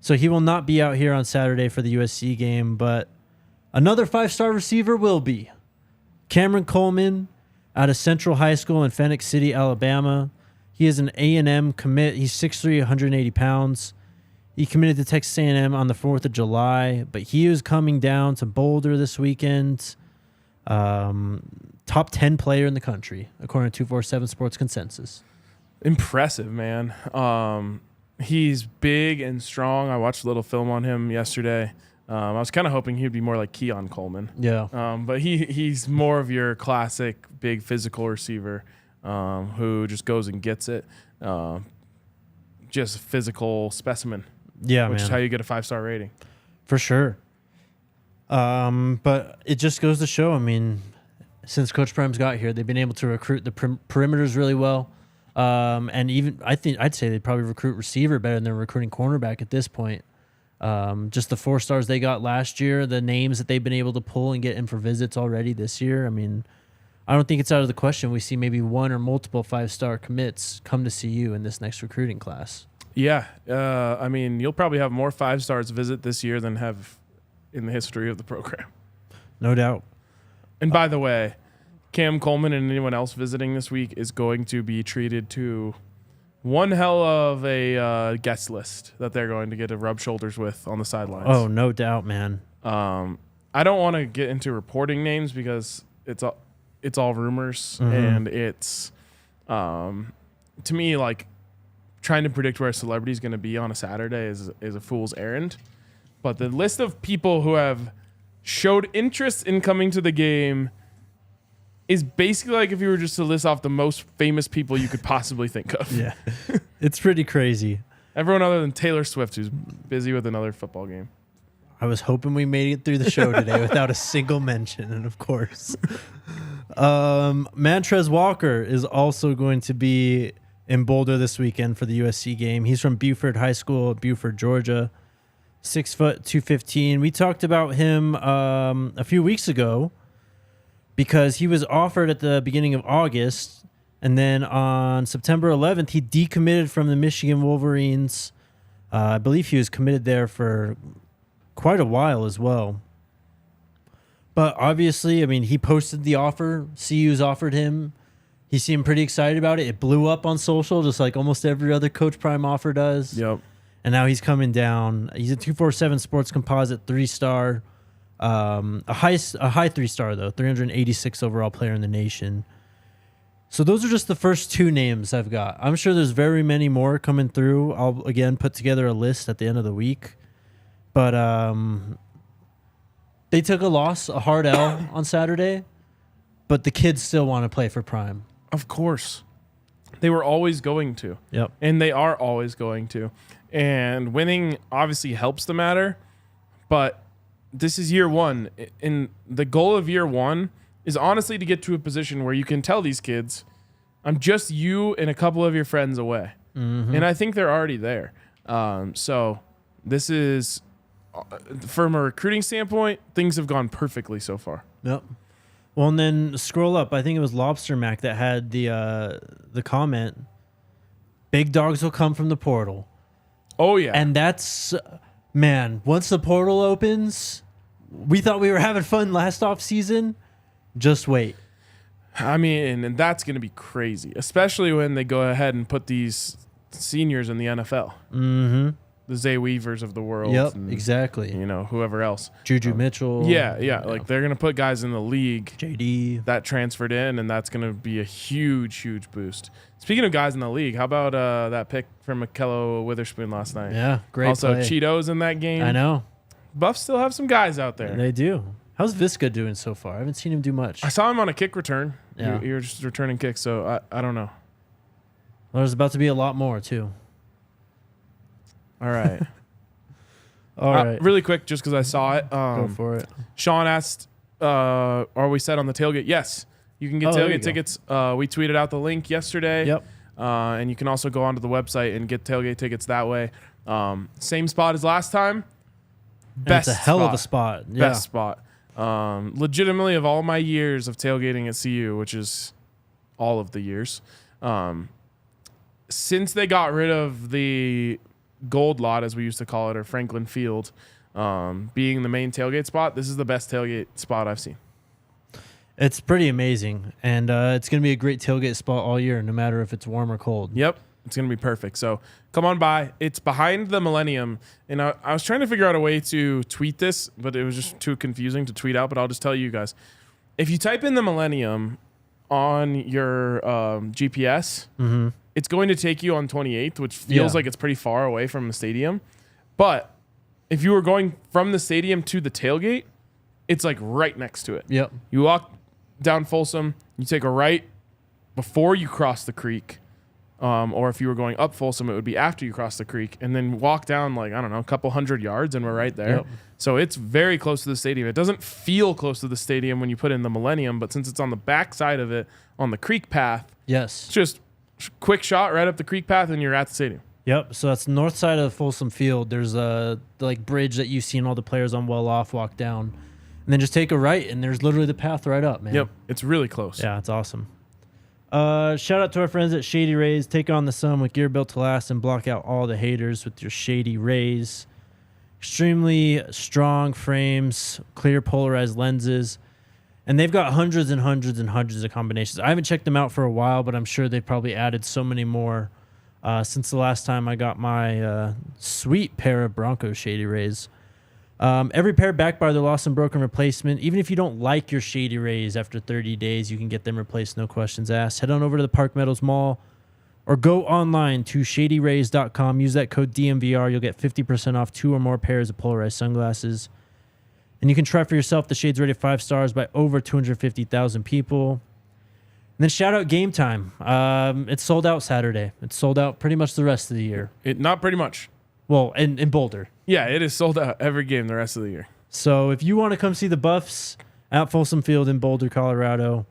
so he will not be out here on Saturday for the USC game, but another 5-star receiver will be. Cameron Coleman out of Central High School in Phoenix City, Alabama. He is an A&M commit. He's 6'3", 180 pounds. He committed to Texas A&M on the 4th of July, but he is coming down to Boulder this weekend. Top 10 player in the country, according to 247 Sports Consensus. Impressive, man. He's big and strong. I watched a little film on him yesterday. I was kind of hoping he'd be more like Keon Coleman. Yeah. But he's more of your classic big physical receiver who just goes and gets it. Just a physical specimen. Yeah, which man. is how you get a 5-star rating. For sure. But it just goes to show, I mean, since Coach Prime's got here, they've been able to recruit the perimeters really well. And even I'd say they'd probably recruit receiver better than they're recruiting cornerback at this point. Just the 4 stars they got last year, the names that they've been able to pull and get in for visits already this year. I mean, I don't think it's out of the question we see maybe one or multiple 5-star commits come to CU in this next recruiting class. Yeah. I mean, you'll probably have more 5-stars visit this year than have in the history of the program. No doubt. And by the way, Cam Coleman and anyone else visiting this week is going to be treated to one hell of a guest list that they're going to get to rub shoulders with on the sidelines. Oh, no doubt, man. I don't want to get into reporting names because it's all rumors, and it's to me like trying to predict where a celebrity is going to be on a Saturday is a fool's errand. But the list of people who have showed interest in coming to the game is basically like if you were just to list off the most famous people you could possibly think of. Yeah. It's pretty crazy. Everyone other than Taylor Swift, who's busy with another football game. I was hoping we made it through the show today without a single mention, and of course. Mantrez Walker is also going to be in Boulder this weekend for the USC game. He's from Buford High School, Buford, Georgia. 6 foot 215. We talked about him a few weeks ago because he was offered at the beginning of August, and then on September 11th he decommitted from the Michigan Wolverines. I believe he was committed there for quite a while as well. But obviously, I mean, he posted the offer. CU's offered him. He seemed pretty excited about it. It blew up on social, just like almost every other Coach Prime offer does. Yep. And now he's coming down. He's a 247 Sports Composite 3-star. A high 3-star, though. 386 overall player in the nation. So those are just the first 2 names I've got. I'm sure there's very many more coming through. I'll, again, put together a list at the end of the week. But they took a loss, a hard L on Saturday. But the kids still want to play for Prime. Of course. They were always going to. Yep. And they are always going to. And winning obviously helps the matter. But this is year 1. And the goal of year 1 is honestly to get to a position where you can tell these kids, I'm just you and a couple of your friends away. Mm-hmm. And I think they're already there. So this is, from a recruiting standpoint, things have gone perfectly so far. Yep. Well, and then scroll up. I think it was Lobster Mac that had the comment, big dogs will come from the portal. Oh, yeah. And that's, man, once the portal opens, we thought we were having fun last offseason. Just wait. I mean, and that's going to be crazy, especially when they go ahead and put these seniors in the NFL. Mm-hmm. The Zay Weavers of the world. Yep, and, exactly. You know, whoever else. Juju Mitchell. Yeah. Like, they're going to put guys in the league. JD. That transferred in, and that's going to be a huge, huge boost. Speaking of guys in the league, how about that pick from Mikello Witherspoon last night? Yeah, great Also, play. Cheetos in that game. I know. Buffs still have some guys out there. They do. How's Visca doing so far? I haven't seen him do much. I saw him on a kick return. Yeah. You're just returning kicks, so I don't know. Well, there's about to be a lot more, too. All right. All right. Really quick, just because I saw it. Go for it. Sean asked, are we set on the tailgate? Yes. You can get tailgate tickets. We tweeted out the link yesterday. Yep. And you can also go onto the website and get tailgate tickets that way. Same spot as last time. It's a hell of a spot. Yeah. Best spot. Legitimately, of all my years of tailgating at CU, which is all of the years, since they got rid of the gold lot, as we used to call it, or Franklin Field, being the main tailgate spot, this is the best tailgate spot I've seen. It's pretty amazing, and it's going to be a great tailgate spot all year, no matter if it's warm or cold. Yep, it's going to be perfect. So come on by. It's behind the Millennium, and I was trying to figure out a way to tweet this, but it was just too confusing to tweet out, but I'll just tell you guys. If you type in the Millennium on your GPS, it's going to take you on 28th, which feels like it's pretty far away from the stadium. But if you were going from the stadium to the tailgate, it's like right next to it. Yep. You walk down Folsom, you take a right before you cross the creek. Or if you were going up Folsom, it would be after you cross the creek, and then walk down like, I don't know, a couple hundred yards, and we're right there. Yep. So it's very close to the stadium. It doesn't feel close to the stadium when you put in the Millennium, but since it's on the back side of it, on the creek path, Yes. it's just quick shot right up the creek path, and you're at the stadium. Yep. So that's the north side of Folsom Field. There's a bridge that you've seen all the players on Well Off walk down, and then just take a right, and there's literally the path right up, man. Yep, it's really close. Yeah, it's awesome. Shout out to our friends at Shady Rays. Take on the sun with gear built to last and block out all the haters with your Shady Rays. Extremely strong frames, clear polarized lenses, and they've got hundreds and hundreds and hundreds of combinations. I haven't checked them out for a while, but I'm sure they've probably added so many more since the last time I got my sweet pair of Bronco Shady Rays. Every pair backed by their lost and broken replacement. Even if you don't like your Shady Rays after 30 days, you can get them replaced, no questions asked. Head on over to the Park Meadows Mall or go online to shadyrays.com. Use that code DNVR. You'll get 50% off 2 or more pairs of polarized sunglasses. And you can try for yourself the shades rated 5 stars by over 250,000 people. And then shout out Game Time. It's sold out Saturday. It's sold out pretty much the rest of the year. Not pretty much. Well, in Boulder. Yeah, it is sold out every game the rest of the year. So if you want to come see the Buffs at Folsom Field in Boulder, Colorado,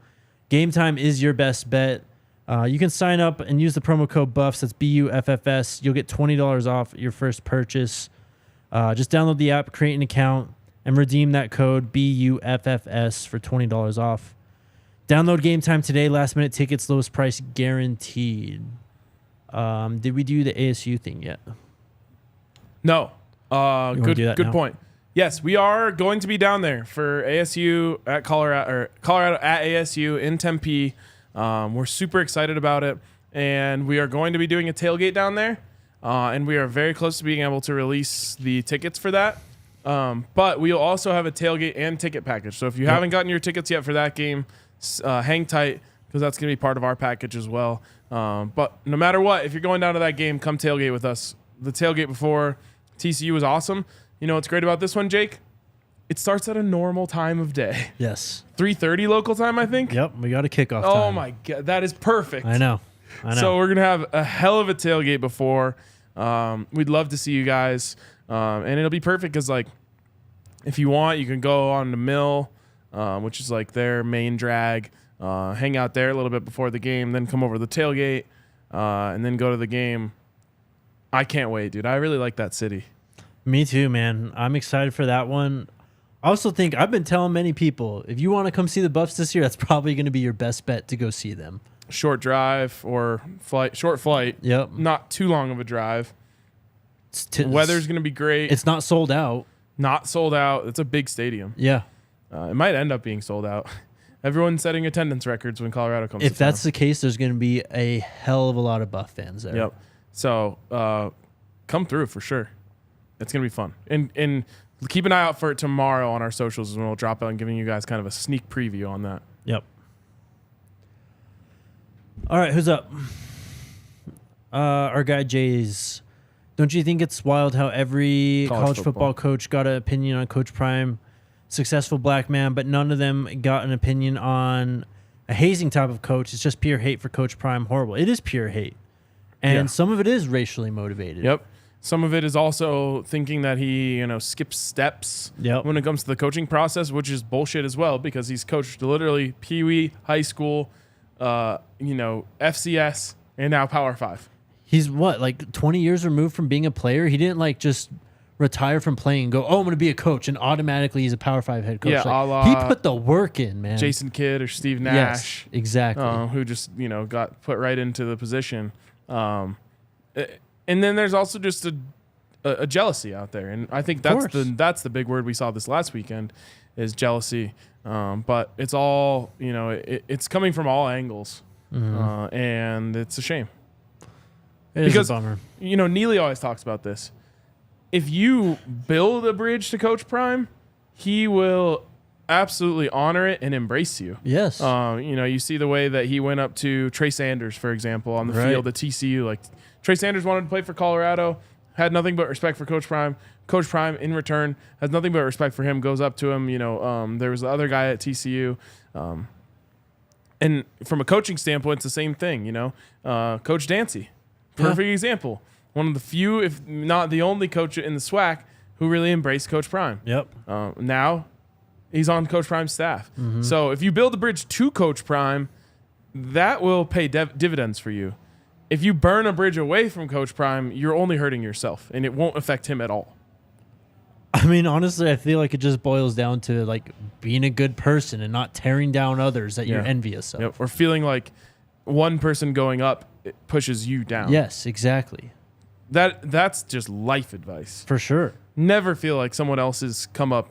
Game Time is your best bet. You can sign up and use the promo code BUFFS. That's BUFFS. You'll get $20 off your first purchase. Just download the app, create an account, and redeem that code BUFFS for $20 off. Download Game Time today. Last minute tickets, lowest price guaranteed. Did we do the ASU thing yet? No. Good now? point. Yes, we are going to be down there for ASU at Colorado at ASU in Tempe. We're super excited about it, and we are going to be doing a tailgate down there, and we are very close to being able to release the tickets for that. But we'll also have a tailgate and ticket package. So if you haven't gotten your tickets yet for that game, hang tight because that's going to be part of our package as well. But no matter what, if you're going down to that game, come tailgate with us. The tailgate before TCU was awesome. You know what's great about this one, Jake? It starts at a normal time of day. Yes. 3:30 local time, I think. Yep, we got a kickoff time. Oh my God, that is perfect. I know. So we're gonna have a hell of a tailgate before. We'd love to see you guys, and it'll be perfect because like, if you want, you can go on the Mill, which is like their main drag. Hang out there a little bit before the game, then come over to the tailgate, and then go to the game. I can't wait, dude. I really like that city. Me too, man. I'm excited for that one. I also think I've been telling many people, if you want to come see the Buffs this year, that's probably going to be your best bet to go see them. Short drive or short flight. Yep. Not too long of a drive. Weather's going to be great. It's not sold out. Not sold out. It's a big stadium. Yeah. It might end up being sold out. Everyone's setting attendance records when Colorado comes to If that's the case, there's going to be a hell of a lot of Buff fans there. Yep. So come through for sure. It's going to be fun. And keep an eye out for it tomorrow on our socials, and we'll drop out and giving you guys kind of a sneak preview on that. Yep. All right, who's up? Our guy Jay's. Don't you think it's wild how every college football coach got an opinion on Coach Prime, successful black man, but none of them got an opinion on a hazing type of coach? It's just pure hate for Coach Prime. Horrible. It is pure hate. And some of it is racially motivated. Yep. Some of it is also thinking that he, skips steps when it comes to the coaching process, which is bullshit as well because he's coached literally Pee Wee, high school, FCS, and now Power 5. He's like 20 years removed from being a player? He didn't just retire from playing and go, I'm going to be a coach, and automatically he's a Power 5 head coach. Yeah, he put the work in, man. Jason Kidd or Steve Nash. Yes, exactly. Who just, got put right into the position. And then there's also just a jealousy out there, and I think that's the big word we saw this last weekend is jealousy. But it's all it's coming from all angles, and it's a shame. It is a bummer. Neely always talks about this. If you build a bridge to Coach Prime, he will absolutely honor it and embrace you. Yes. You see the way that he went up to Trey Sanders, for example, on the field at TCU. Like Trey Sanders wanted to play for Colorado, had nothing but respect for Coach Prime. Coach Prime, in return, has nothing but respect for him, goes up to him. There was the other guy at TCU. And from a coaching standpoint, it's the same thing, Coach Dancy, perfect example. One of the few, if not the only coach in the SWAC who really embraced Coach Prime. Yep. Now he's on Coach Prime's staff. So if you build a bridge to Coach Prime, that will pay dividends for you. If you burn a bridge away from Coach Prime, you're only hurting yourself, and it won't affect him at all. I mean, honestly, I feel like it just boils down to being a good person and not tearing down others that you're envious of. Yep. Or feeling like one person going up it pushes you down. Yes, exactly. That's just life advice. For sure. Never feel like someone else's come up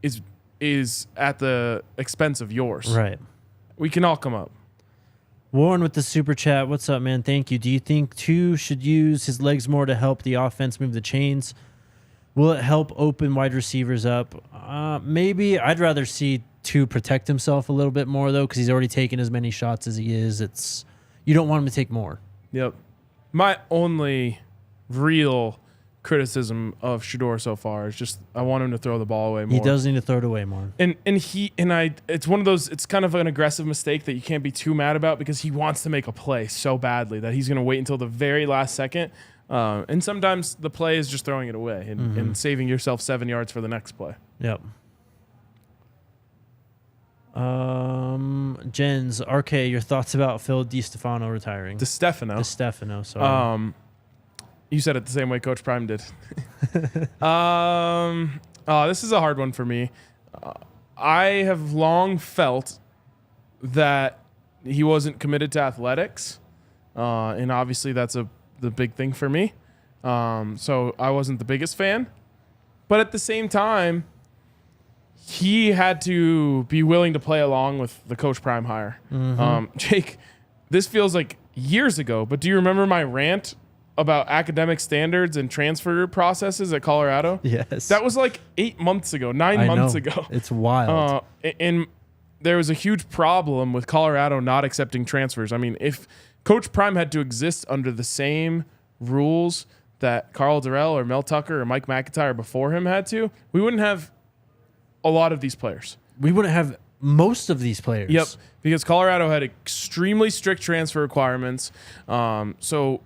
is at the expense of yours. Right. We can all come up. Warren with the super chat. What's up, man? Thank you. Do you think Two should use his legs more to help the offense move the chains? Will it help open wide receivers up? Maybe. I'd rather see Two protect himself a little bit more, though, because he's already taken as many shots as he is. You don't want him to take more. Yep. My only real criticism of Shedeur so far is just I want him to throw the ball away more. He does need to throw it away more. It's one of those, it's kind of an aggressive mistake that you can't be too mad about because he wants to make a play so badly that he's going to wait until the very last second. And sometimes the play is just throwing it away and saving yourself 7 yards for the next play. Yep. Jens, RK, your thoughts about Phil DiStefano retiring? DiStefano. Sorry. You said it the same way Coach Prime did. This is a hard one for me. I have long felt that he wasn't committed to athletics, and obviously that's the big thing for me. So I wasn't the biggest fan, but at the same time, he had to be willing to play along with the Coach Prime hire. Jake, this feels like years ago, but do you remember my rant about academic standards and transfer processes at Colorado? Yes. That was like 8 months ago, 9 months ago. It's wild. And there was a huge problem with Colorado not accepting transfers. I mean, if Coach Prime had to exist under the same rules that Carl Durrell or Mel Tucker or Mike McIntyre before him had to, we wouldn't have a lot of these players. We wouldn't have most of these players. Yep, because Colorado had extremely strict transfer requirements. So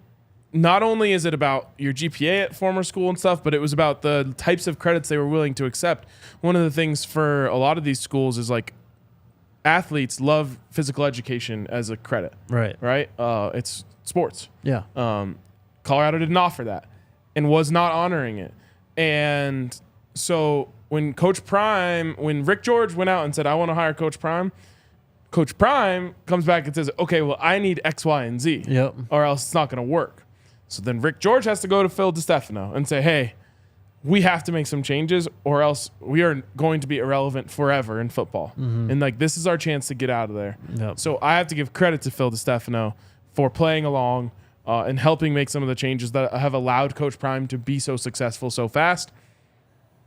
not only is it about your GPA at former school and stuff, but it was about the types of credits they were willing to accept. One of the things for a lot of these schools is like athletes love physical education as a credit. Right. It's sports. Yeah. Colorado didn't offer that and was not honoring it. And so when Rick George went out and said, I want to hire Coach Prime comes back and says, okay, well, I need X, Y, and Z. Yep. Or else it's not going to work. So then Rick George has to go to Phil DiStefano and say, hey, we have to make some changes or else we are going to be irrelevant forever in football. And like, this is our chance to get out of there. Yep. So I have to give credit to Phil DiStefano for playing along and helping make some of the changes that have allowed Coach Prime to be so successful so fast.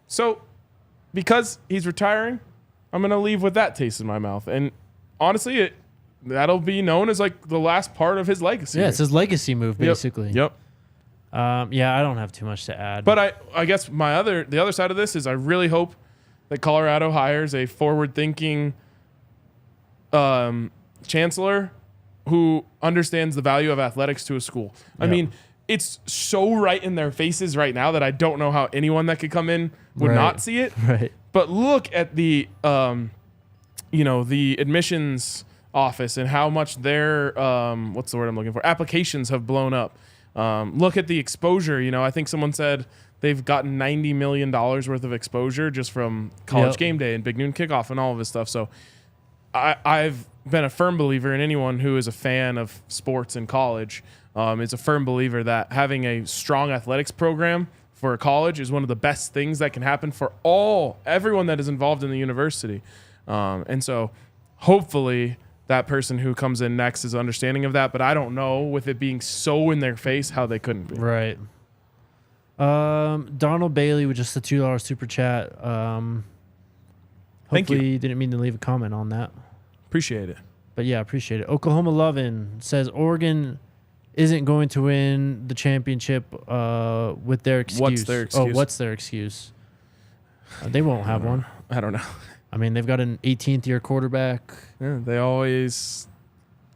So because he's retiring, I'm going to leave with that taste in my mouth. And honestly, that'll be known as like the last part of his legacy. Yeah, it's his legacy move, basically. Yep. Yeah, I don't have too much to add. But I guess the other side of this is I really hope that Colorado hires a forward-thinking chancellor who understands the value of athletics to a school. I mean, it's so right in their faces right now that I don't know how anyone that could come in would not see it. Right. But look at the the admissions office and how much their what's the word I'm looking for? Applications have blown up. Look at the exposure. I think someone said they've gotten $90 million worth of exposure just from College Game Day and Big Noon Kickoff and all of this stuff. So I've been a firm believer in anyone who is a fan of sports in college is a firm believer that having a strong athletics program for a college is one of the best things that can happen for everyone that is involved in the university. And so hopefully that person who comes in next is understanding of that, but I don't know with it being so in their face how they couldn't be. Right. Donald Bailey with just a $2 super chat. Thank you. Hopefully didn't mean to leave a comment on that. Appreciate it. But yeah, appreciate it. Oklahoma Lovin says Oregon isn't going to win the championship with their excuse. What's their excuse? What's their excuse? They won't have one. I don't know. I mean, they've got an 18th year quarterback. Yeah, they always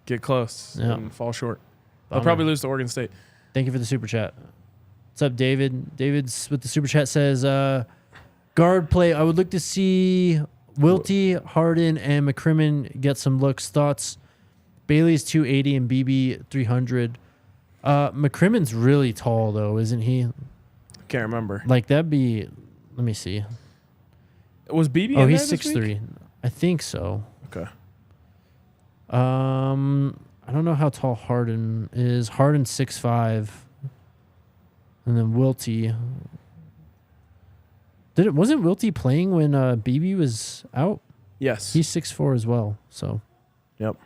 get close and fall short. They'll probably lose to Oregon State. Thank you for the super chat. What's up, David? David's with the super chat says, guard play. I would look to see Wilty, Harden, and McCrimmon get some looks. Thoughts? Bailey's 280 and BB 300. McCrimmon's really tall, though, isn't he? Can't remember. Like, that'd be... Let me see. Was BB Oh, in he's there this 6'3". week? I think so. Okay. I don't know how tall Harden is. Harden's 6'5". And then Wilty. Wasn't Wilty playing when BB was out? Yes. He's 6'4" as well. So. Yep.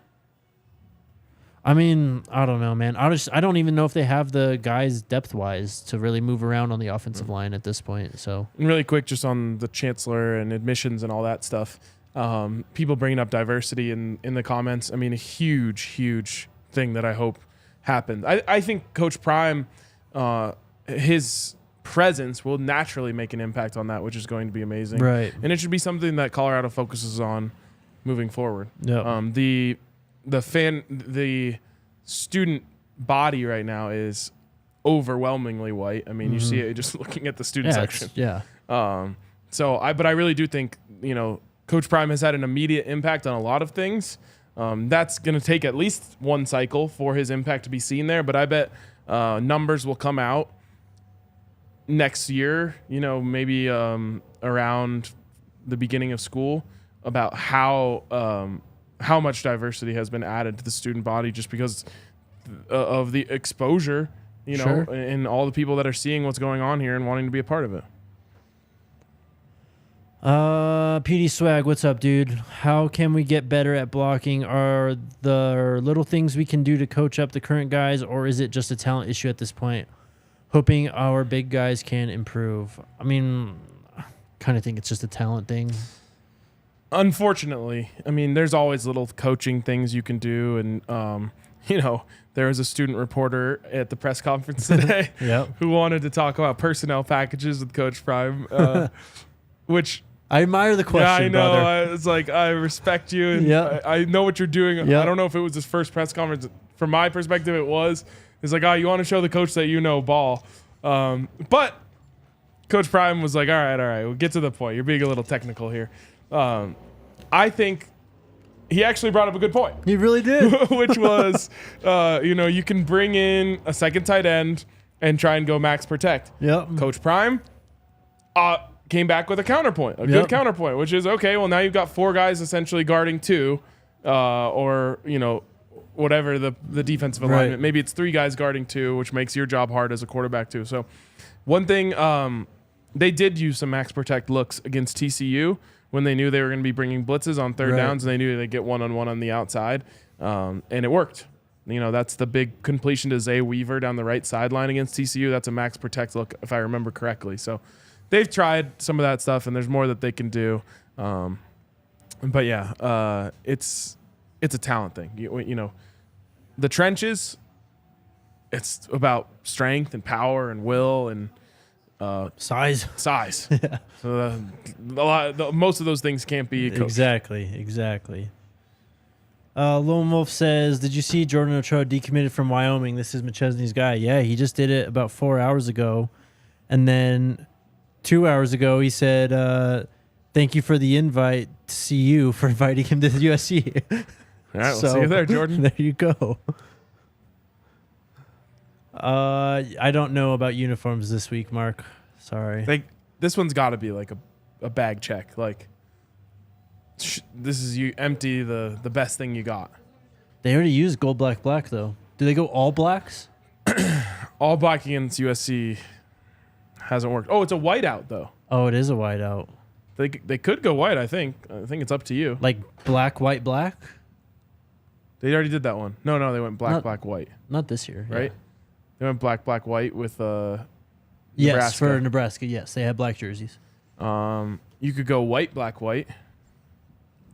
I mean, I don't know, man. I don't even know if they have the guys depth-wise to really move around on the offensive line at this point. So. And really quick, just on the chancellor and admissions and all that stuff, people bringing up diversity in the comments. I mean, a huge, huge thing that I hope happens. I think Coach Prime, his presence will naturally make an impact on that, which is going to be amazing. Right. And it should be something that Colorado focuses on moving forward. Yeah. The student body right now is overwhelmingly white. I mean, you see it just looking at the student section. Yeah. But I really do think, Coach Prime has had an immediate impact on a lot of things. That's going to take at least one cycle for his impact to be seen there, but I bet numbers will come out next year, maybe around the beginning of school, about how much diversity has been added to the student body just because of the exposure, Sure. and all the people that are seeing what's going on here and wanting to be a part of it. PD Swag, what's up, dude? How can we get better at blocking? Are there little things we can do to coach up the current guys, or is it just a talent issue at this point? Hoping our big guys can improve. I mean, kind of think it's just a talent thing. Unfortunately, I mean, there's always little coaching things you can do. And, there was a student reporter at the press conference today Yep. who wanted to talk about personnel packages with Coach Prime, which... I admire the question, I know. brother. It's like, I respect you, and Yeah. I know what you're doing. Yeah. I don't know if it was his first press conference. From my perspective, it was. It's like, you want to show the coach that you know ball. But Coach Prime was like, all right, we'll get to the point. You're being a little technical here. I think he actually brought up a good point, He really did. which was, you can bring in a second tight end and try and go max protect. Yep. Coach Prime came back with a counterpoint, good Yep. counterpoint, which is, okay, well, now you've got 4 guys essentially guarding 2, or, whatever the defensive alignment. Right. Maybe it's 3 guys guarding 2, which makes your job hard as a quarterback too. So one thing, they did use some max protect looks against TCU when they knew they were going to be bringing blitzes on third Right. downs, and they knew they'd get one-on-one on the outside, and it worked. That's the big completion to Zay Weaver down the right sideline against TCU. That's a max protect look, if I remember correctly. So they've tried some of that stuff, and there's more that they can do. But yeah, it's a talent thing. The trenches, it's about strength and power and will and Size. Yeah. So most of those things can't be coached. Exactly. Lone Wolf says, did you see Jordan Ochoa decommitted from Wyoming? This is McChesney's guy. Yeah, he just did it about 4 hours ago. And then 2 hours ago, he said, thank you for the invite to see you for inviting him to the USC. All right, we'll see you there, Jordan. There you go. I don't know about uniforms this week, Mark. Sorry. This one's got to be like a bag check. Like, this is you empty the best thing you got. They already used gold, black, black, though. Do they go all blacks? All black against USC hasn't worked. Oh, it's a whiteout, though. Oh, it is a whiteout. They could go white, I think. I think it's up to you. Like black, white, black? They already did that one. No, they went black, black, white. Not this year. Right? Yeah. They went black, black, white with Yes, Nebraska. for Nebraska. Yes, they had black jerseys. You could go white, black, white.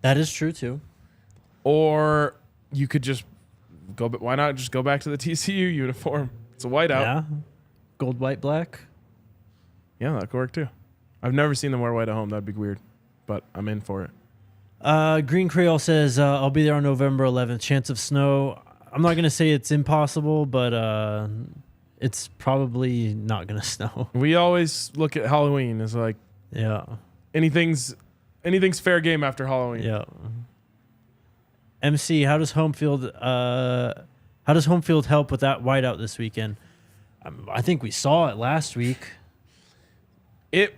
That is true, too. Or you could just go, but why not just go back to the TCU uniform? It's a whiteout. Yeah. Gold, white, black. Yeah, that could work too. I've never seen them wear white at home. That'd be weird, but I'm in for it. Green Creole says, I'll be there on November 11th. Chance of snow. I'm not going to say it's impossible, but it's probably not going to snow. We always look at Halloween as like Yeah. anything's fair game after Halloween. Yeah. MC, how does home field help with that whiteout this weekend? I think we saw it last week. It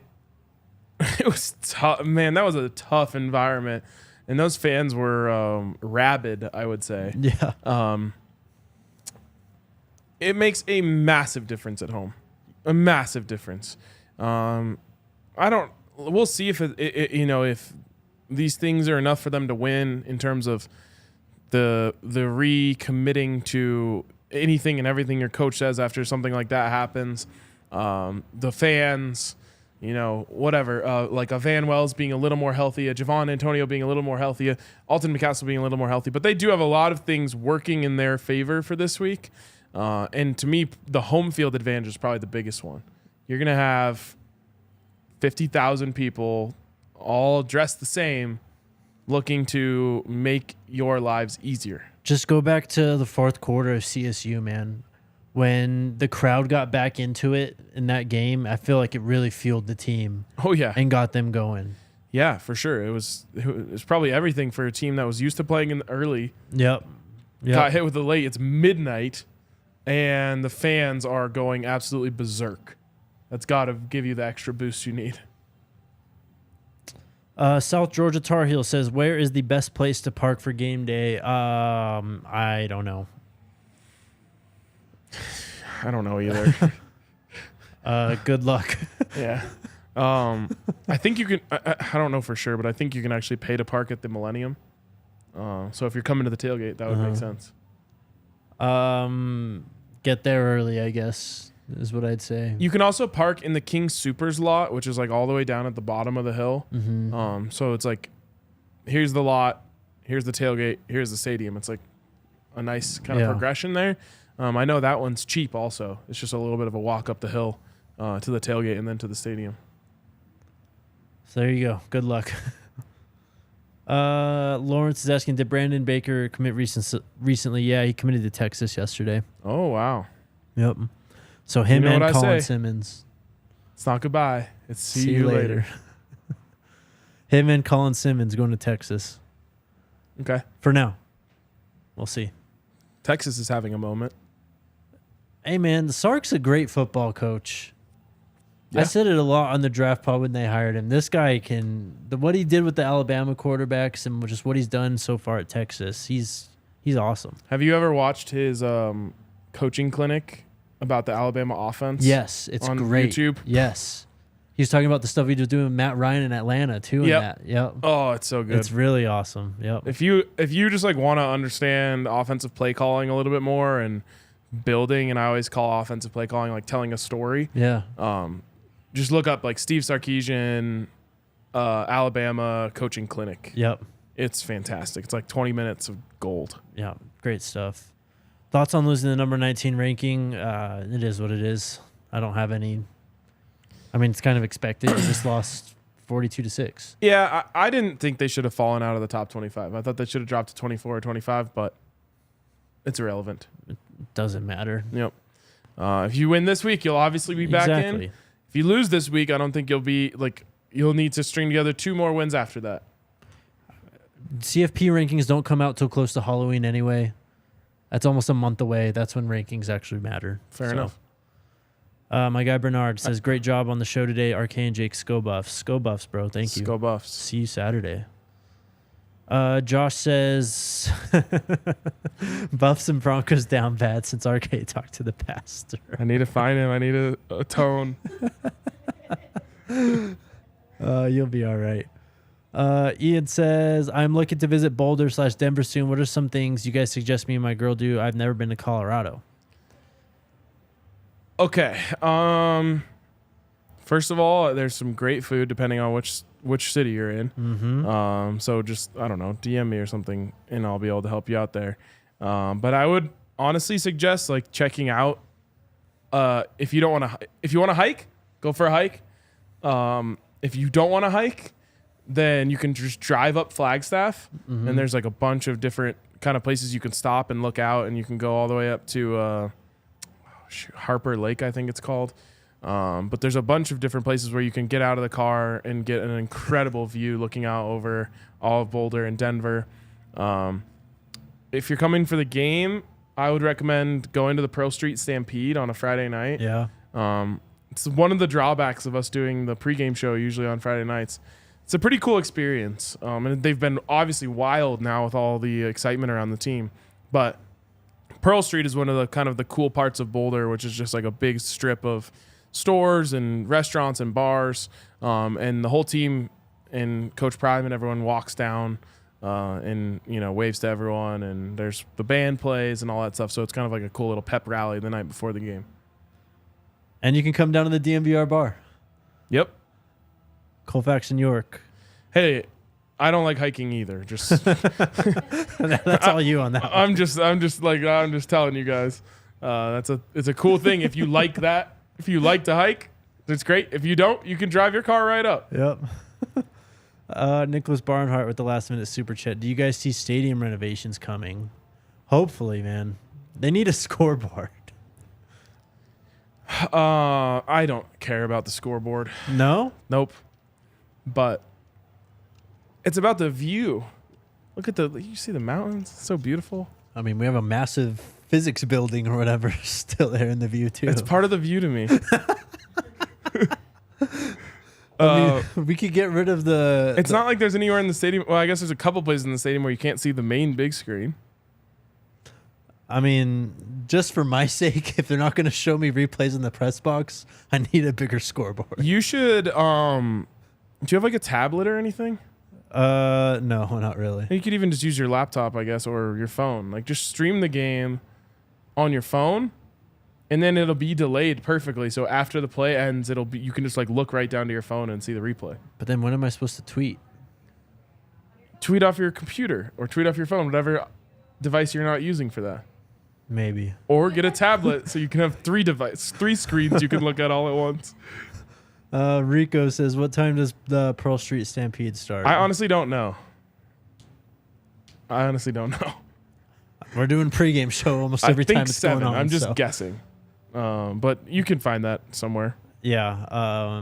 was tough, man. That was a tough environment, and those fans were rabid, I would say. Yeah. It makes a massive difference at home, a massive difference. We'll see if if these things are enough for them to win in terms of the recommitting to anything and everything your coach says after something like that happens. The fans, whatever, like a Van Wells being a little more healthy, a Javon Antonio being a little more healthy, a Alton McCaskill being a little more healthy. But they do have a lot of things working in their favor for this week. And to me, the home field advantage is probably the biggest one. You're going to have 50,000 people all dressed the same looking to make your lives easier. Just go back to the fourth quarter of CSU, man. When the crowd got back into it in that game, I feel like it really fueled the team Oh, yeah. and got them going. Yeah, for sure. It was probably everything for a team that was used to playing in the early. Yep. Got hit with the late. It's midnight, and the fans are going absolutely berserk. That's got to give you the extra boost you need. South Georgia Tar Heel says, where is the best place to park for game day? I don't know. I don't know either. Good luck. Yeah. I think you can, I don't know for sure, but I think you can actually pay to park at the Millennium. So if you're coming to the tailgate, that would make sense. Get there early, I guess, is what I'd say. You can also park in the King Supers lot, which is like all the way down at the bottom of the hill. Mm-hmm. So it's like, here's the lot, here's the tailgate, here's the stadium. It's like a nice kind of progression there. I know that one's cheap also. It's just a little bit of a walk up the hill to the tailgate and then to the stadium. So there you go. Good luck. Lawrence is asking, did Brandon Baker commit recently? Yeah, he committed to Texas yesterday. Oh, wow. Yep. So him You know and what I Colin say? Simmons. It's not goodbye. It's see you later. Him and Colin Simmons going to Texas. Okay. For now. We'll see. Texas is having a moment. Hey, man, Sark's a great football coach. Yeah. I said it a lot on the draft pod when they hired him. This guy what he did with the Alabama quarterbacks and just what he's done so far at Texas, he's awesome. Have you ever watched his coaching clinic about the Alabama offense? Yes, it's on great. YouTube? Yes. He's talking about the stuff he was doing with Matt Ryan in Atlanta, too. Yep. Yep. Oh, it's so good. It's really awesome. Yep. If you just like want to understand offensive play calling a little bit more and building, and I always call offensive play calling like telling a story. Yeah. Just look up like Steve Sarkisian, Alabama coaching clinic. Yep. It's fantastic. It's like 20 minutes of gold. Yeah. Great stuff. Thoughts on losing the number 19 ranking? It is what it is. I don't have any. I mean, it's kind of expected. You just lost 42-6. Yeah, I didn't think they should have fallen out of the top 25. I thought they should have dropped to 24 or 25, but it's irrelevant. It doesn't matter. Yep. If you win this week, you'll obviously be back in. If you lose this week, I don't think you'll need to string together 2 more wins after that. CFP rankings don't come out till close to Halloween anyway. That's almost a month away. That's when rankings actually matter. Fair enough. My guy Bernard says, great job on the show today, RK and Jake. Go Buffs. Go Buffs, bro. Thank you. Go Buffs. See you Saturday. Josh says, Buffs and Broncos down bad since RK talked to the pastor. I need to find him. I need a tone. You'll be all right. Ian says, I'm looking to visit Boulder/Denver soon. What are some things you guys suggest me and my girl do? I've never been to Colorado. Okay. First of all, there's some great food depending on which city you're in. Mm-hmm. So just, I don't know, DM me or something and I'll be able to help you out there. But I would honestly suggest like checking out if you want to hike, go for a hike. If you don't want to hike, then you can just drive up Flagstaff and there's like a bunch of different kind of places you can stop and look out, and you can go all the way up to Harper Lake, I think it's called. But there's a bunch of different places where you can get out of the car and get an incredible view looking out over all of Boulder and Denver. If you're coming for the game, I would recommend going to the Pearl Street Stampede on a Friday night. Yeah. It's one of the drawbacks of us doing the pregame show usually on Friday nights. It's a pretty cool experience. And they've been obviously wild now with all the excitement around the team. But Pearl Street is one of the kind of the cool parts of Boulder, which is just like a big strip of stores and restaurants and bars. And the whole team and Coach Prime and everyone walks down and, waves to everyone. And there's the band plays and all that stuff. So it's kind of like a cool little pep rally the night before the game. And you can come down to the DNVR bar. Yep. Colfax and York. Hey, I don't like hiking either. Just That's all you on that one. I'm just telling you guys. It's a cool thing. If you like that, if you like to hike, it's great. If you don't, you can drive your car right up. Yep. Nicholas Barnhart with the last minute super chat. Do you guys see stadium renovations coming? Hopefully, man. They need a scoreboard. I don't care about the scoreboard. No? Nope. But It's about the view. Look at you see the mountains? It's so beautiful. I mean, we have a massive physics building or whatever still there in the view too. It's part of the view to me. I mean, we could get rid of the. It's not like there's anywhere in the stadium. Well, I guess there's a couple places in the stadium where you can't see the main big screen. I mean, just for my sake, if they're not going to show me replays in the press box, I need a bigger scoreboard. You should. Do you have like a tablet or anything? No, not really. You could even just use your laptop, I guess, or your phone. Like just stream the game on your phone, and then it'll be delayed perfectly. So after the play ends, you can just like look right down to your phone and see the replay. But then when am I supposed to tweet? Tweet off your computer or tweet off your phone, whatever device you're not using for that. Maybe. Or get a tablet so you can have three screens you can look at all at once. Rico says, what time does the Pearl Street Stampede start? I honestly don't know. We're doing pregame show almost every time it's 7. going on. I'm just guessing. But you can find that somewhere. Yeah. I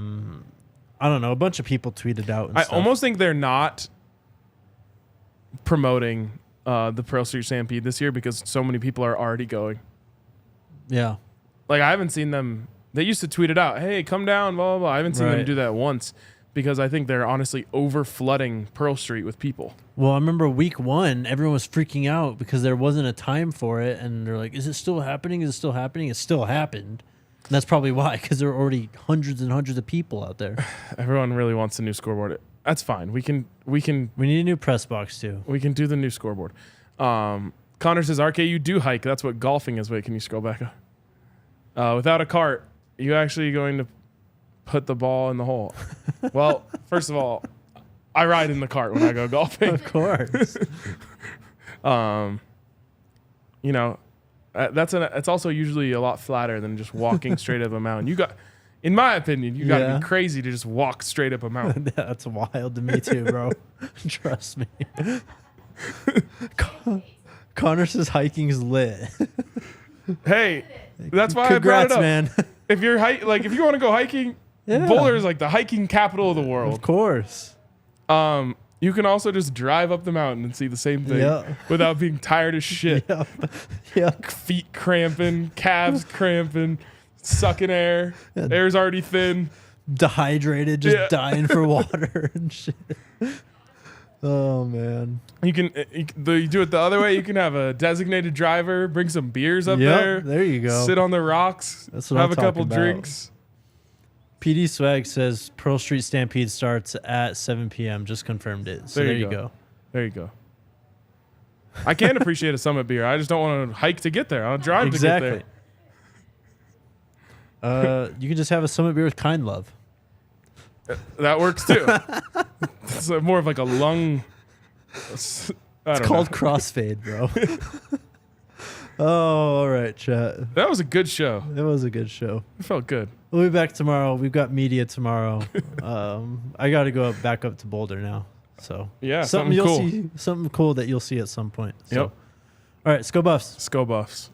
don't know. A bunch of people tweeted out. And I stuff. almost think they're not promoting the Pearl Street Stampede this year because so many people are already going. Yeah. Like, I haven't seen them. They used to tweet it out, hey, come down, blah, blah, blah. I haven't seen them do that once because I think they're honestly over-flooding Pearl Street with people. Well, I remember week 1, everyone was freaking out because there wasn't a time for it. And they're like, is it still happening? Is it still happening? It still happened. And that's probably why, because there were already hundreds and hundreds of people out there. Everyone really wants a new scoreboard. That's fine. We need a new press box, too. We can do the new scoreboard. Connor says, RK, you do hike. That's what golfing is. Wait, can you scroll back up? Without a cart, you actually going to put the ball in the hole? Well, first of all, I ride in the cart when I go golfing. Of course. You know, it's also usually a lot flatter than just walking straight up a mountain. In my opinion, you got to be crazy to just walk straight up a mountain. That's wild to me too, bro. Trust me. Connor says hiking's lit. Hey, that's why Congrats, I brought it up. Man. If you're if you want to go hiking, Boulder is like the hiking capital of the world. Of course. You can also just drive up the mountain and see the same thing without being tired as shit. Feet cramping, calves cramping, sucking air. Air's already thin. Dehydrated, just dying for water and shit. Oh, man. You do it the other way. You can have a designated driver, bring some beers up there. There you go. Sit on the rocks, That's what have I'm a couple talking about. drinks. PD Swag says Pearl Street Stampede starts at 7 p.m. Just confirmed it. So there you go. There you go. I can appreciate a Summit beer. I just don't want to hike to get there. I'll drive to get there. You can just have a Summit beer with Kind Love. That works too. It's more of like a lung. It's called Crossfade, bro. Oh, all right, chat. That was a good show. It was a good show. It felt good. We'll be back tomorrow. We've got media tomorrow. I got to go back up to Boulder now. So something cool. Something cool that you'll see at some point. So. Yep. All right, let's go Buffs. Let's go Buffs.